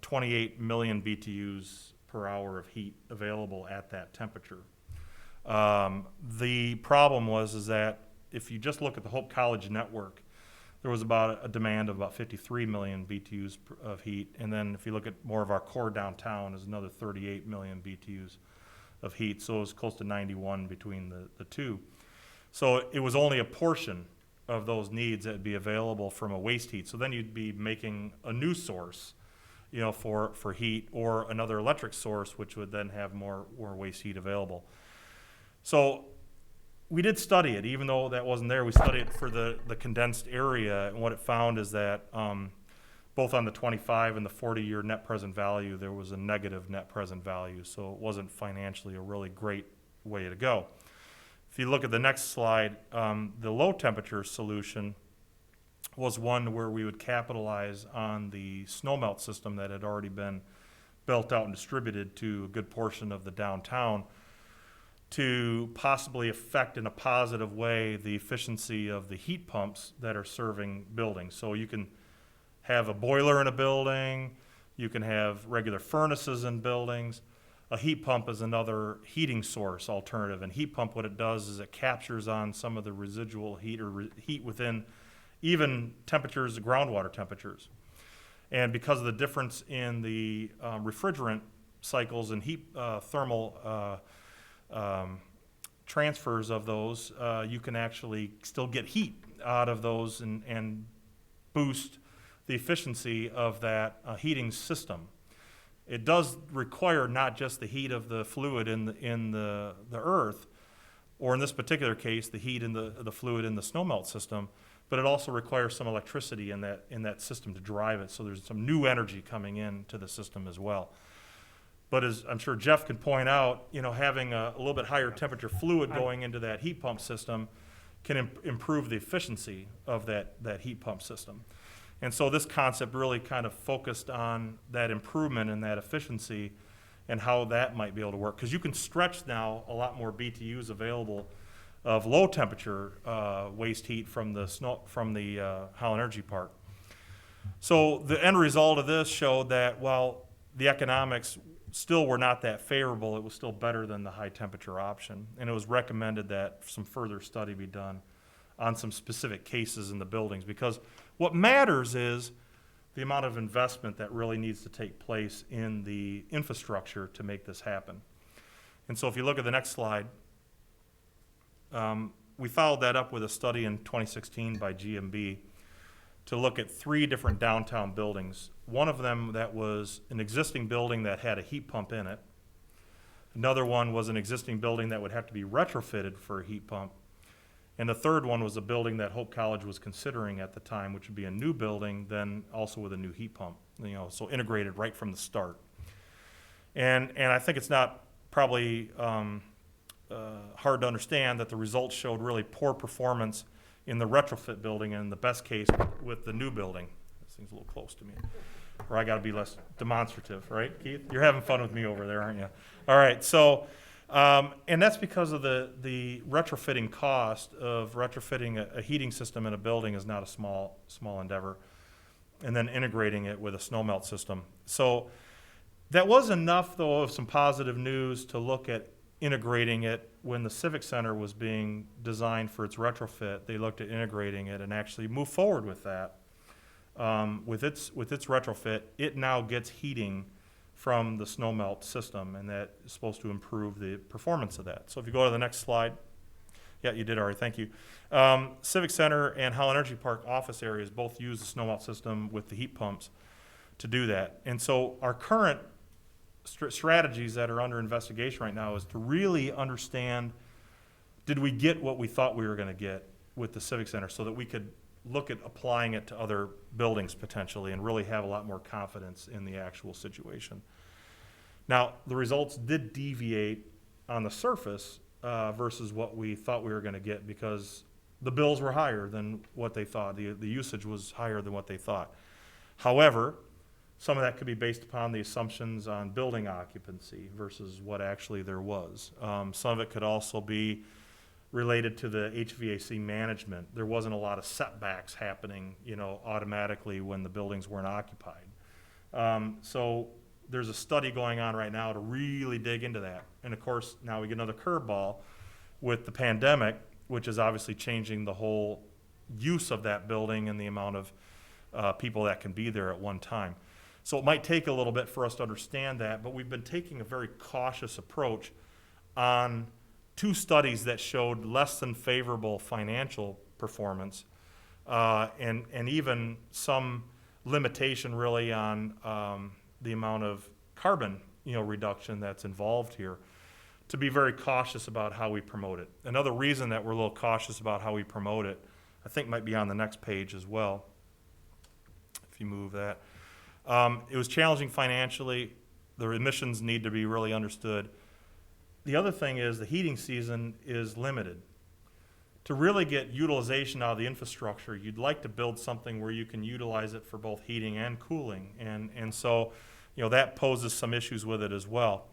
28 million BTUs per hour of heat available at that temperature. The problem is that if you just look at the Hope College network, there was about a demand of about 53 million BTUs of heat. And then if you look at more of our core downtown, there's another 38 million BTUs of heat. So it was close to 91 between the two. So it was only a portion of those needs that would be available from a waste heat. So then you'd be making a new source, for heat, or another electric source, which would then have more waste heat available. So we did study it, even though that wasn't there. We studied it for the condensed area, and what it found is that both on the 25 and the 40-year net present value, there was a negative net present value, so it wasn't financially a really great way to go. If you look at the next slide, the low temperature solution was one where we would capitalize on the snowmelt system that had already been built out and distributed to a good portion of the downtown, to possibly affect in a positive way the efficiency of the heat pumps that are serving buildings. So you can have a boiler in a building, you can have regular furnaces in buildings. A heat pump is another heating source alternative. And heat pump, what it does is it captures on some of the residual heat or heat within even temperatures, groundwater temperatures. And because of the difference in the refrigerant cycles and heat thermal transfers of those, you can actually still get heat out of those and boost the efficiency of that heating system. It does require not just the heat of the fluid in the earth, or in this particular case, the heat in the fluid in the snowmelt system, but it also requires some electricity in that system to drive it. So there's some new energy coming into the system as well. But as I'm sure Jeff can point out, having a little bit higher temperature fluid going into that heat pump system can improve the efficiency of that heat pump system. And so this concept really kind of focused on that improvement in that efficiency and how that might be able to work. Because you can stretch now a lot more BTUs available of low temperature waste heat from the Holland Energy Park. So the end result of this showed that while the economics still were not that favorable, it was still better than the high temperature option. And it was recommended that some further study be done on some specific cases in the buildings, because what matters is the amount of investment that really needs to take place in the infrastructure to make this happen. And so if you look at the next slide, we followed that up with a study in 2016 by GMB to look at 3 different downtown buildings. One of them that was an existing building that had a heat pump in it. Another one was an existing building that would have to be retrofitted for a heat pump. And the third one was a building that Hope College was considering at the time, which would be a new building, then also with a new heat pump, so integrated right from the start. And I think it's not probably hard to understand that the results showed really poor performance in the retrofit building, and in the best case with the new building. This thing's a little close to me, or I gotta be less demonstrative, right, Keith? You're having fun with me over there, aren't you? All right, so, and that's because of the retrofitting cost of retrofitting a heating system in a building is not a small endeavor, and then integrating it with a snowmelt system. So that was enough, though, of some positive news to look at integrating it. When the Civic Center was being designed for its retrofit, they looked at integrating it and actually moved forward with that. With its retrofit, it now gets heating from the snowmelt system, and that is supposed to improve the performance of that. So if you go to the next slide. Yeah, you did already, thank you. Civic Center and Holland Energy Park office areas both use the snowmelt system with the heat pumps to do that. And so our current strategies that are under investigation right now is to really understand, did we get what we thought we were going to get with the Civic Center, so that we could look at applying it to other buildings potentially and really have a lot more confidence in the actual situation. Now, the results did deviate on the surface versus what we thought we were going to get, because the bills were higher than what they thought. The usage was higher than what they thought. However, some of that could be based upon the assumptions on building occupancy versus what actually there was. Some of it could also be related to the HVAC management. There wasn't a lot of setbacks happening, automatically when the buildings weren't occupied. So there's a study going on right now to really dig into that. And of course, now we get another curveball with the pandemic, which is obviously changing the whole use of that building and the amount of people that can be there at one time. So it might take a little bit for us to understand that, but we've been taking a very cautious approach on 2 studies that showed less than favorable financial performance, and even some limitation really on the amount of carbon reduction that's involved here, to be very cautious about how we promote it. Another reason that we're a little cautious about how we promote it, I think might be on the next page as well, if you move that. It was challenging financially. The emissions need to be really understood. The other thing is the heating season is limited. To really get utilization out of the infrastructure, you'd like to build something where you can utilize it for both heating and cooling. And so, that poses some issues with it as well.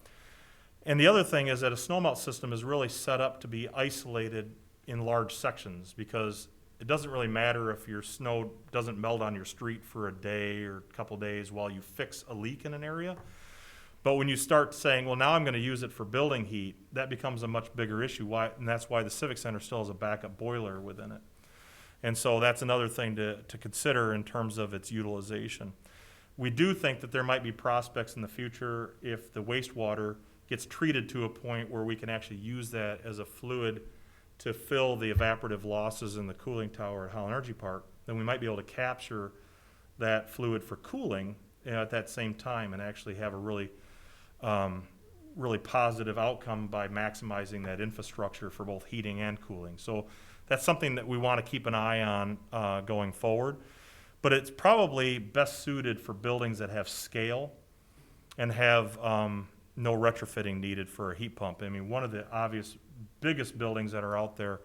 And the other thing is that a snowmelt system is really set up to be isolated in large sections, because it doesn't really matter if your snow doesn't melt on your street for a day or a couple days while you fix a leak in an area. But when you start saying, well, now I'm going to use it for building heat, that becomes a much bigger issue. And that's why the Civic Center still has a backup boiler within it. And so that's another thing to consider in terms of its utilization. We do think that there might be prospects in the future if the wastewater gets treated to a point where we can actually use that as a fluid to fill the evaporative losses in the cooling tower at Holland Energy Park. Then we might be able to capture that fluid for cooling at that same time and actually have a really positive outcome by maximizing that infrastructure for both heating and cooling. So that's something that we want to keep an eye on going forward. But it's probably best suited for buildings that have scale and have no retrofitting needed for a heat pump. I mean, one of the obvious biggest buildings that are out there,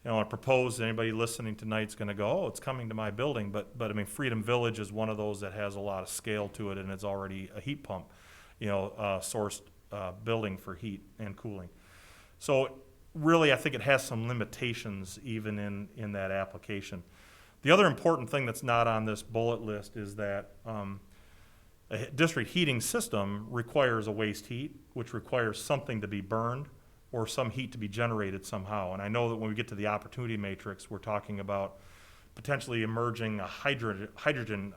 I propose anybody listening tonight's going to go, oh, it's coming to my building. But I mean, Freedom Village is one of those that has a lot of scale to it, and it's already a heat pump, sourced building for heat and cooling. So really, I think it has some limitations even in that application. The other important thing that's not on this bullet list is that a district heating system requires a waste heat, which requires something to be burned or some heat to be generated somehow. And I know that when we get to the opportunity matrix, we're talking about potentially emerging a hydrogen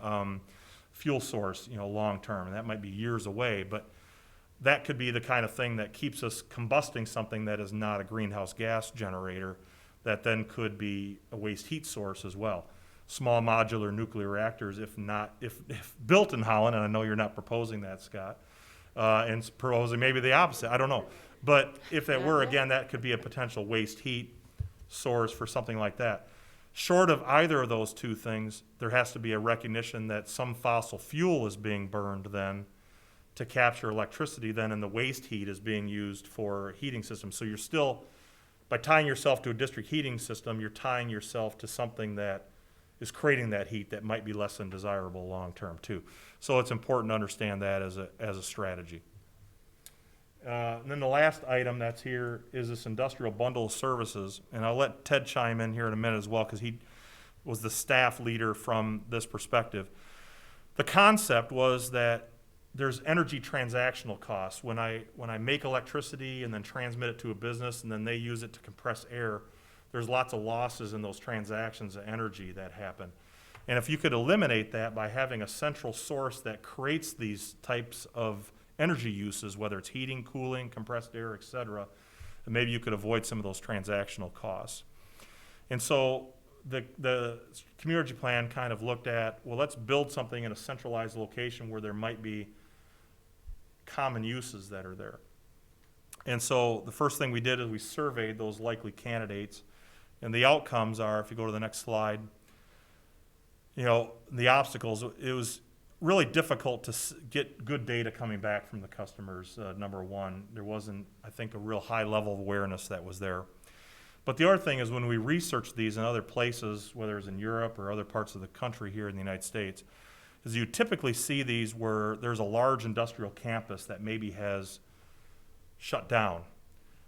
fuel source, long term, and that might be years away, but that could be the kind of thing that keeps us combusting something that is not a greenhouse gas generator, that then could be a waste heat source as well. Small modular nuclear reactors, if built in Holland, and I know you're not proposing that, Scott, and proposing maybe the opposite, I don't know. But if that were, again, that could be a potential waste heat source for something like that. Short of either of those two things, there has to be a recognition that some fossil fuel is being burned then to capture electricity then, and the waste heat is being used for heating systems. So you're still, by tying yourself to a district heating system, you're tying yourself to something that is creating that heat that might be less than desirable long term too. So it's important to understand that as a strategy. And then the last item that's here is this industrial bundle of services, and I'll let Ted chime in here in a minute as well, because he was the staff leader from this perspective. The concept was that there's energy transactional costs. When I make electricity and then transmit it to a business and then they use it to compress air, there's lots of losses in those transactions of energy that happen. And if you could eliminate that by having a central source that creates these types of energy uses, whether it's heating, cooling, compressed air, et cetera, then maybe you could avoid some of those transactional costs. And so the community plan kind of looked at, well, let's build something in a centralized location where there might be common uses that are there. And so the first thing we did is we surveyed those likely candidates, and the outcomes are, if you go to the next slide, you know, the obstacles, it was really difficult to get good data coming back from the customers, number one. There wasn't, I think, a real high level of awareness that was there. But the other thing is when we researched these in other places, whether it's in Europe or other parts of the country here in the United States, is you typically see these where there's a large industrial campus that maybe has shut down.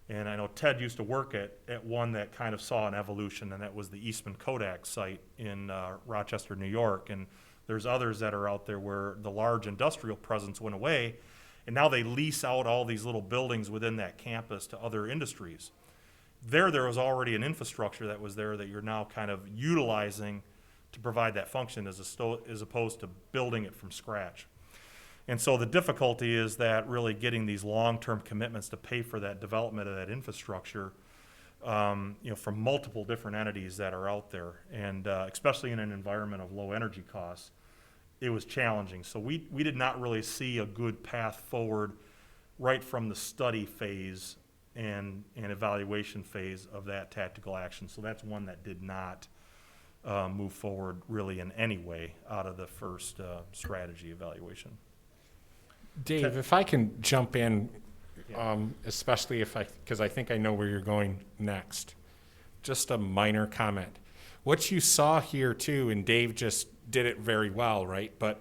And I know Ted used to work at one that kind of saw an evolution, and that was the Eastman Kodak site in Rochester, New York. And there's others that are out there where the large industrial presence went away, and now they lease out all these little buildings within that campus to other industries. There was already an infrastructure that was there that you're now kind of utilizing to provide that function as opposed to building it from scratch. And so the difficulty is that really getting these long-term commitments to pay for that development of that infrastructure, you know, from multiple different entities that are out there, and especially in an environment of low energy costs, it was challenging. So we did not really see a good path forward right from the study phase and evaluation phase of that tactical action. So that's one that did not move forward really in any way out of the first strategy evaluation. Dave, if I can jump in, especially because I think I know where you're going next. Just a minor comment. What you saw here too, and Dave just did it very well, right? But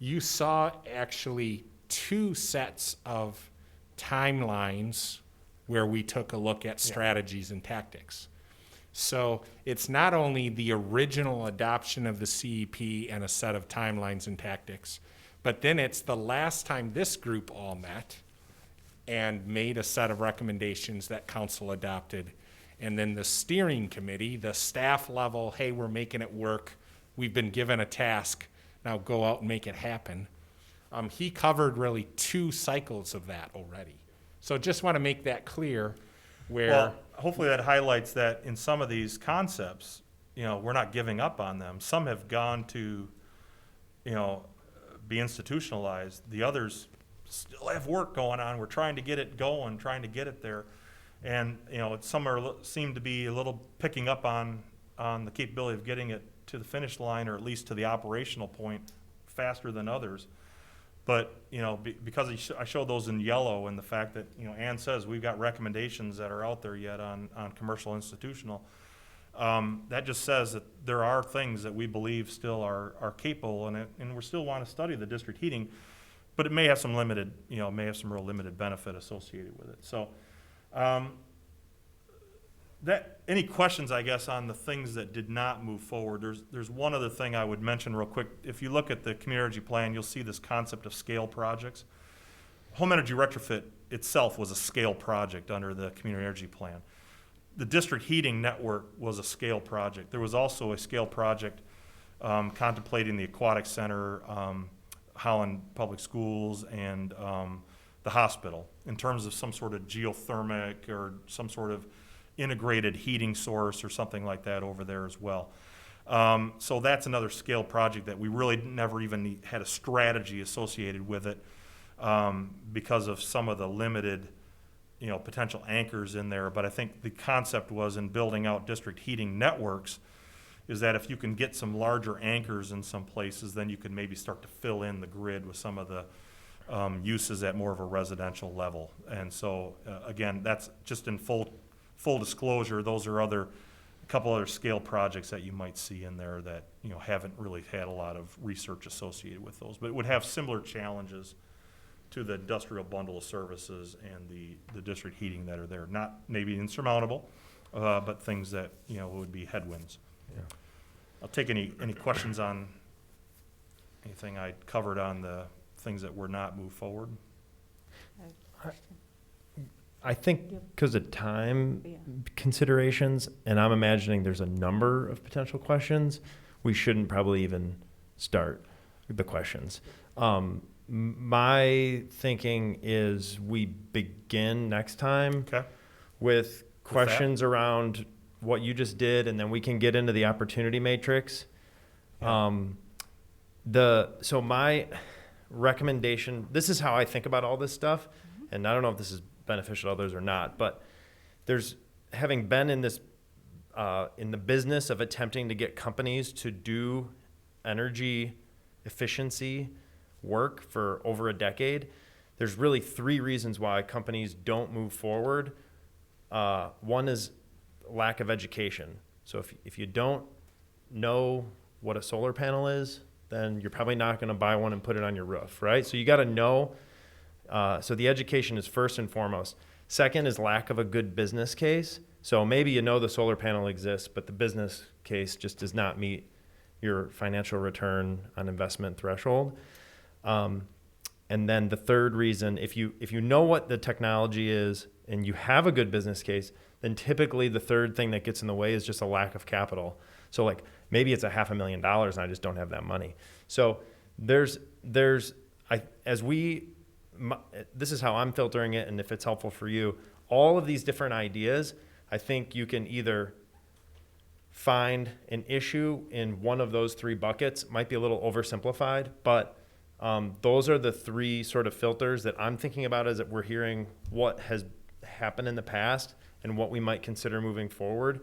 you saw actually two sets of timelines where we took a look at strategies and tactics. So it's not only the original adoption of the CEP and a set of timelines and tactics, but then it's the last time this group all met and made a set of recommendations that council adopted. And then the steering committee, the staff level, hey, we're making it work. We've been given a task. Now go out and make it happen. He covered really 2 cycles of that already. So just want to make that clear where. Well, hopefully that highlights that in some of these concepts, you know, we're not giving up on them. Some have gone to, you know, be institutionalized. The others still have work going on. We're trying to get it going, trying to get it there. And, you know, some seem to be a little picking up on the capability of getting it to the finish line, or at least to the operational point, faster than others. But, you know, because I showed those in yellow, and the fact that, you know, Ann says we've got recommendations that are out there yet on commercial institutional, that just says that there are things that we believe still are capable, and we still want to study the district heating, but it may have some limited, you know, may have some real limited benefit associated with it. So, any questions, I guess, on the things that did not move forward? There's one other thing I would mention real quick. If you look at the community energy plan, you'll see this concept of scale projects. Home energy retrofit itself was a scale project under the community energy plan. The district heating network was a scale project. There was also a scale project contemplating the aquatic center, Holland Public Schools, and the hospital in terms of some sort of geothermic or some sort of integrated heating source or something like that over there as well. So that's another scale project that we really never even had a strategy associated with it because of some of the limited, you know, potential anchors in there. But I think the concept was in building out district heating networks is that if you can get some larger anchors in some places, then you can maybe start to fill in the grid with some of the uses at more of a residential level. And so, again, that's just in full disclosure. Those are a couple other scale projects that you might see in there that, you know, haven't really had a lot of research associated with those, but it would have similar challenges to the industrial bundle of services and the district heating that are there. Not maybe insurmountable, but things that, you know, would be headwinds. Yeah. I'll take any questions on anything I covered on the things that were not moved forward. I think because of time considerations, and I'm imagining there's a number of potential questions, we shouldn't probably even start the questions. My thinking is we begin next time with questions around what you just did, and then we can get into the opportunity matrix. So my recommendation, this is how I think about all this stuff, and I don't know if this is beneficial to others or not, but there's, having been in this in the business of attempting to get companies to do energy efficiency work for over a decade, there's really three reasons why companies don't move forward. One is lack of education. So if you don't know what a solar panel is, then you're probably not going to buy one and put it on your roof, right? So you got to know. So the education is first and foremost. Second is lack of a good business case. So maybe you know the solar panel exists, but the business case just does not meet your financial return on investment threshold. And then the third reason, if you know what the technology is and you have a good business case, then typically the third thing that gets in the way is just a lack of capital. So like maybe it's $500,000 and I just don't have that money. So this is how I'm filtering it, and if it's helpful for you, all of these different ideas, I think you can either find an issue in one of those three buckets. Might be a little oversimplified, but those are the three sort of filters that I'm thinking about as we're hearing what has happened in the past and what we might consider moving forward.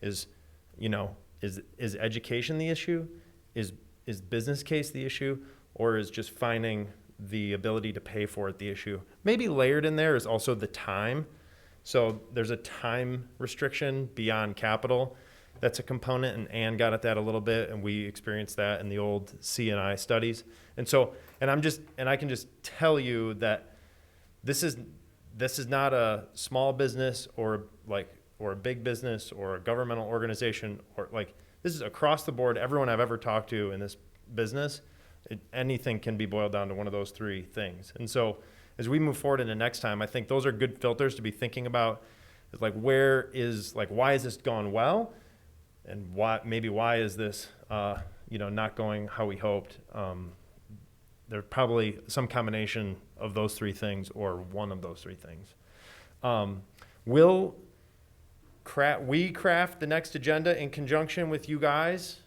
Is education the issue? Is business case the issue? Or is just finding the ability to pay for it the issue? Maybe layered in there is also the time. So there's a time restriction beyond capital. That's a component, and Ann got at that a little bit, and we experienced that in the old C&I studies. And I can just tell you that this is not a small business or a big business or a governmental organization, or this is across the board. Everyone I've ever talked to in this business, anything can be boiled down to one of those three things. And so as we move forward into next time, I think those are good filters to be thinking about. Is why is this gone well? And why is this not going how we hoped? There's probably some combination of those three things or one of those three things. We craft the next agenda in conjunction with you guys,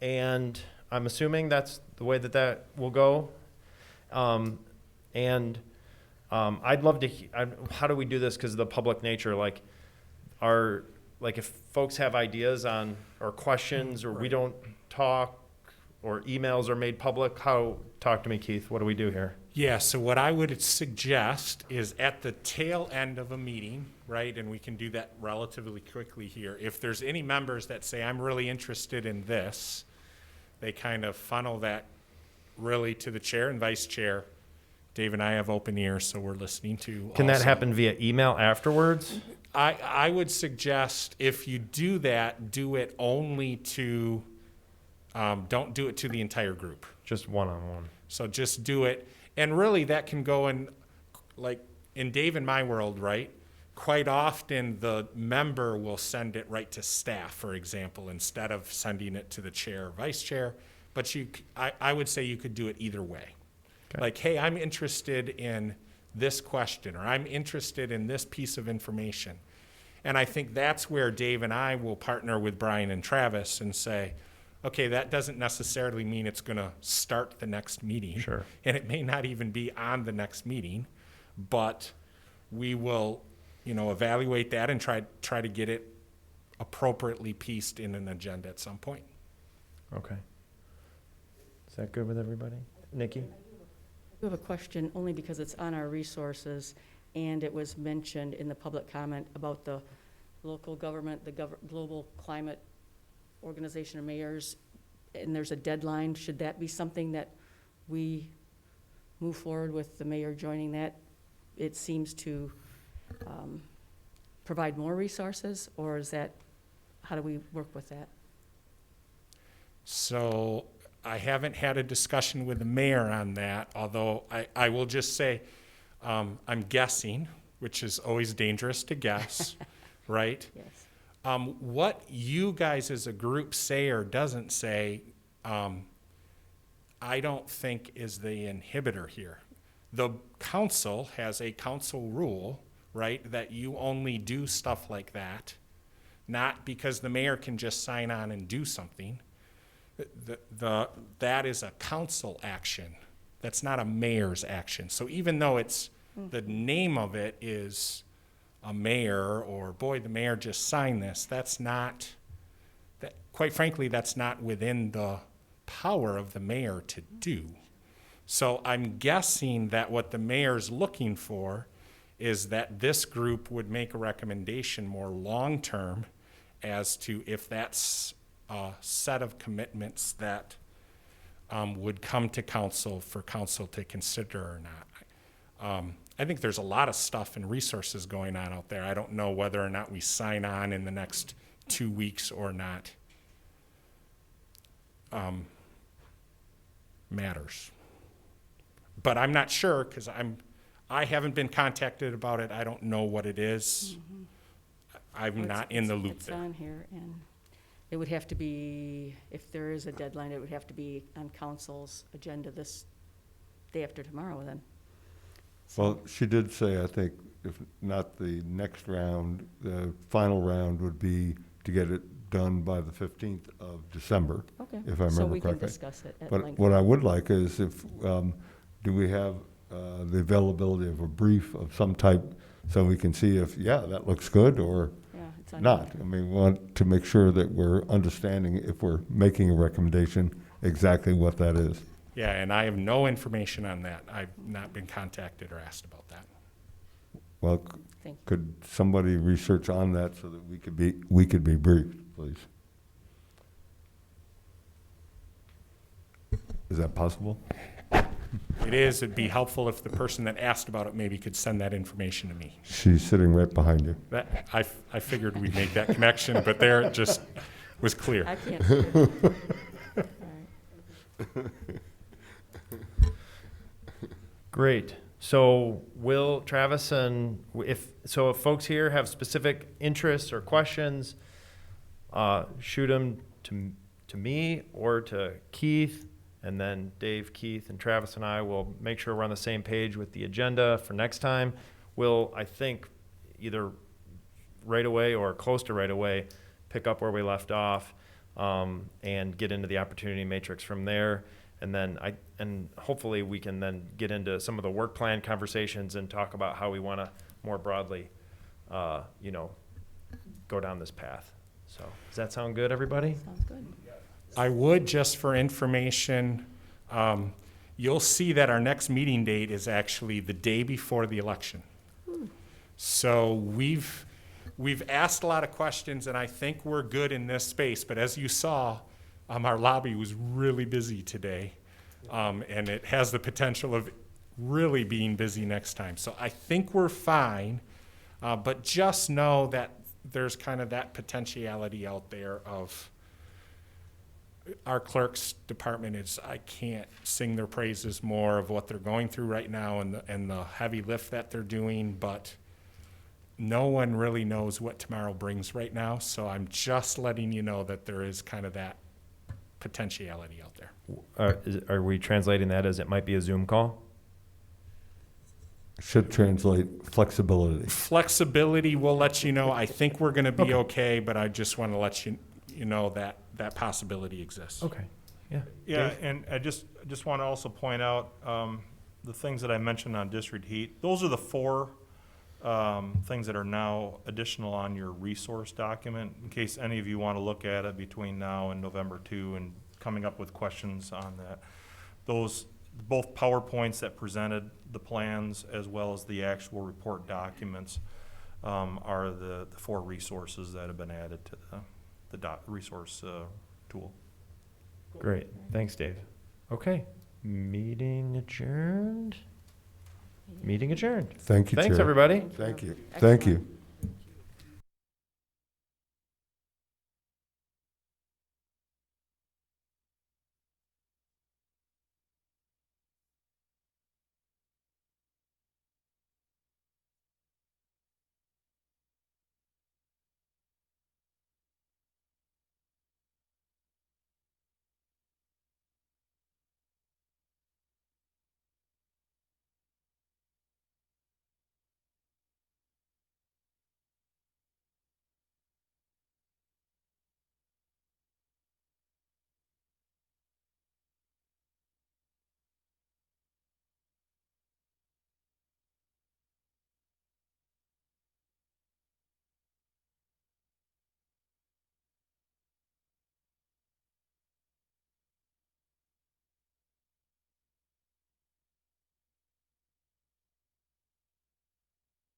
and I'm assuming that's the way that will go. I'd love to. How do we do this? Because of the public nature, if folks have ideas on or questions, or we don't talk, or emails are made public, talk to me, Keith. What do we do here? Yeah, so what I would suggest is at the tail end of a meeting, right, and we can do that relatively quickly here, if there's any members that say, I'm really interested in this, they kind of funnel that really to the chair and vice chair. Dave and I have open ears, so we're listening to. Can that happen via email afterwards? I would suggest if you do that, do it only to, don't do it to the entire group. Just one-on-one. So just do it. And really that can go in, in Dave and my world, right? Quite often the member will send it right to staff, for example, instead of sending it to the chair or vice chair. But I would say you could do it either way. Okay. Hey, I'm interested in this question, or I'm interested in this piece of information. And I think that's where Dave and I will partner with Brian and Travis and say, okay, that doesn't necessarily mean it's going to start the next meeting. Sure. And it may not even be on the next meeting, but we will, evaluate that and try to get it appropriately pieced in an agenda at some point. Okay. Is that good with everybody? Nikki? I have a question only because it's on our resources, and it was mentioned in the public comment about the local government, the Global Climate Organization of Mayors, and there's a deadline. Should that be something that we move forward with the mayor joining that? It seems to provide more resources, or is that, how do we work with that? So I haven't had a discussion with the mayor on that, although I will just say I'm guessing, which is always dangerous to guess, right? Yes. What you guys as a group say or doesn't say, I don't think is the inhibitor here. The council has a council rule, right, that you only do stuff like that, not because the mayor can just sign on and do something. That is a council action. That's not a mayor's action. So even though it's the name of it is a mayor, or boy, the mayor just signed this, that's not, that, quite frankly, that's not within the power of the mayor to do. So I'm guessing that what the mayor's looking for is that this group would make a recommendation more long-term as to if that's a set of commitments that would come to council for council to consider or not. I think there's a lot of stuff and resources going on out there. I don't know whether or not we sign on in the next 2 weeks or not. Matters. But I'm not sure because I haven't been contacted about it. I don't know what it is. I'm Well, not in the loop It's there. on here, and it would have to be, if there is a deadline, it would have to be on council's agenda this day after tomorrow then. Well, she did say, I think, if not the next round, the final round would be to get it done by the 15th of December, Okay. if I So remember we can correctly. discuss it at But length. what I would like is if, do we have the availability of a brief of some type so we can see if, yeah, that looks good or Yeah, it's on not? here. I mean, we want to make sure that we're understanding if we're making a recommendation, exactly what that is. Yeah, and I have no information on that. I've not been contacted or asked about that. Well, Thank you. could somebody research on that so that we could be briefed, please? Is that possible? It is, it'd be helpful if the person that asked about it maybe could send that information to me. She's sitting right behind you. That, I figured we'd make that connection, but there it just was clear. I can't. see it. All right. Great. So will Travis and if folks here have specific interests or questions, shoot them to me or to Keith, and then Dave, Keith, and Travis and I will make sure we're on the same page with the agenda for next time. We'll, I think, either right away or close to right away, pick up where we left off, and get into the opportunity matrix from there. And then hopefully we can then get into some of the work plan conversations and talk about how we want to more broadly, go down this path. So does that sound good, everybody? Sounds good. I would, just for information, you'll see that our next meeting date is actually the day before the election. So we've asked a lot of questions, and I think we're good in this space. But as you saw, our lobby was really busy today, and it has the potential of really being busy next time. So I think we're fine, but just know that there's kind of that potentiality out there of our clerk's department is, I can't sing their praises more of what they're going through right now and the heavy lift that they're doing, but no one really knows what tomorrow brings right now. So I'm just letting you know that there is kind of that potentiality out there. Are we translating that as it might be a Zoom call? Should translate flexibility. Flexibility, we'll let you know. I think we're gonna be okay, but I just wanna let you know that that possibility exists. Okay. Yeah. Yeah, Dave? and I just want to also point out, the things that I mentioned on district heat, those are the 4 things that are now additional on your resource document, in case any of you want to look at it between now and November 2 and coming up with questions on that. Those, both PowerPoints that presented the plans as well as the actual report documents, are the 4 resources that have been added to the resource tool. Great. Thanks, Dave. Okay. Meeting adjourned. Meeting adjourned. Thank you, Chair. Thanks, everybody. Thank you. Excellent. Thank you.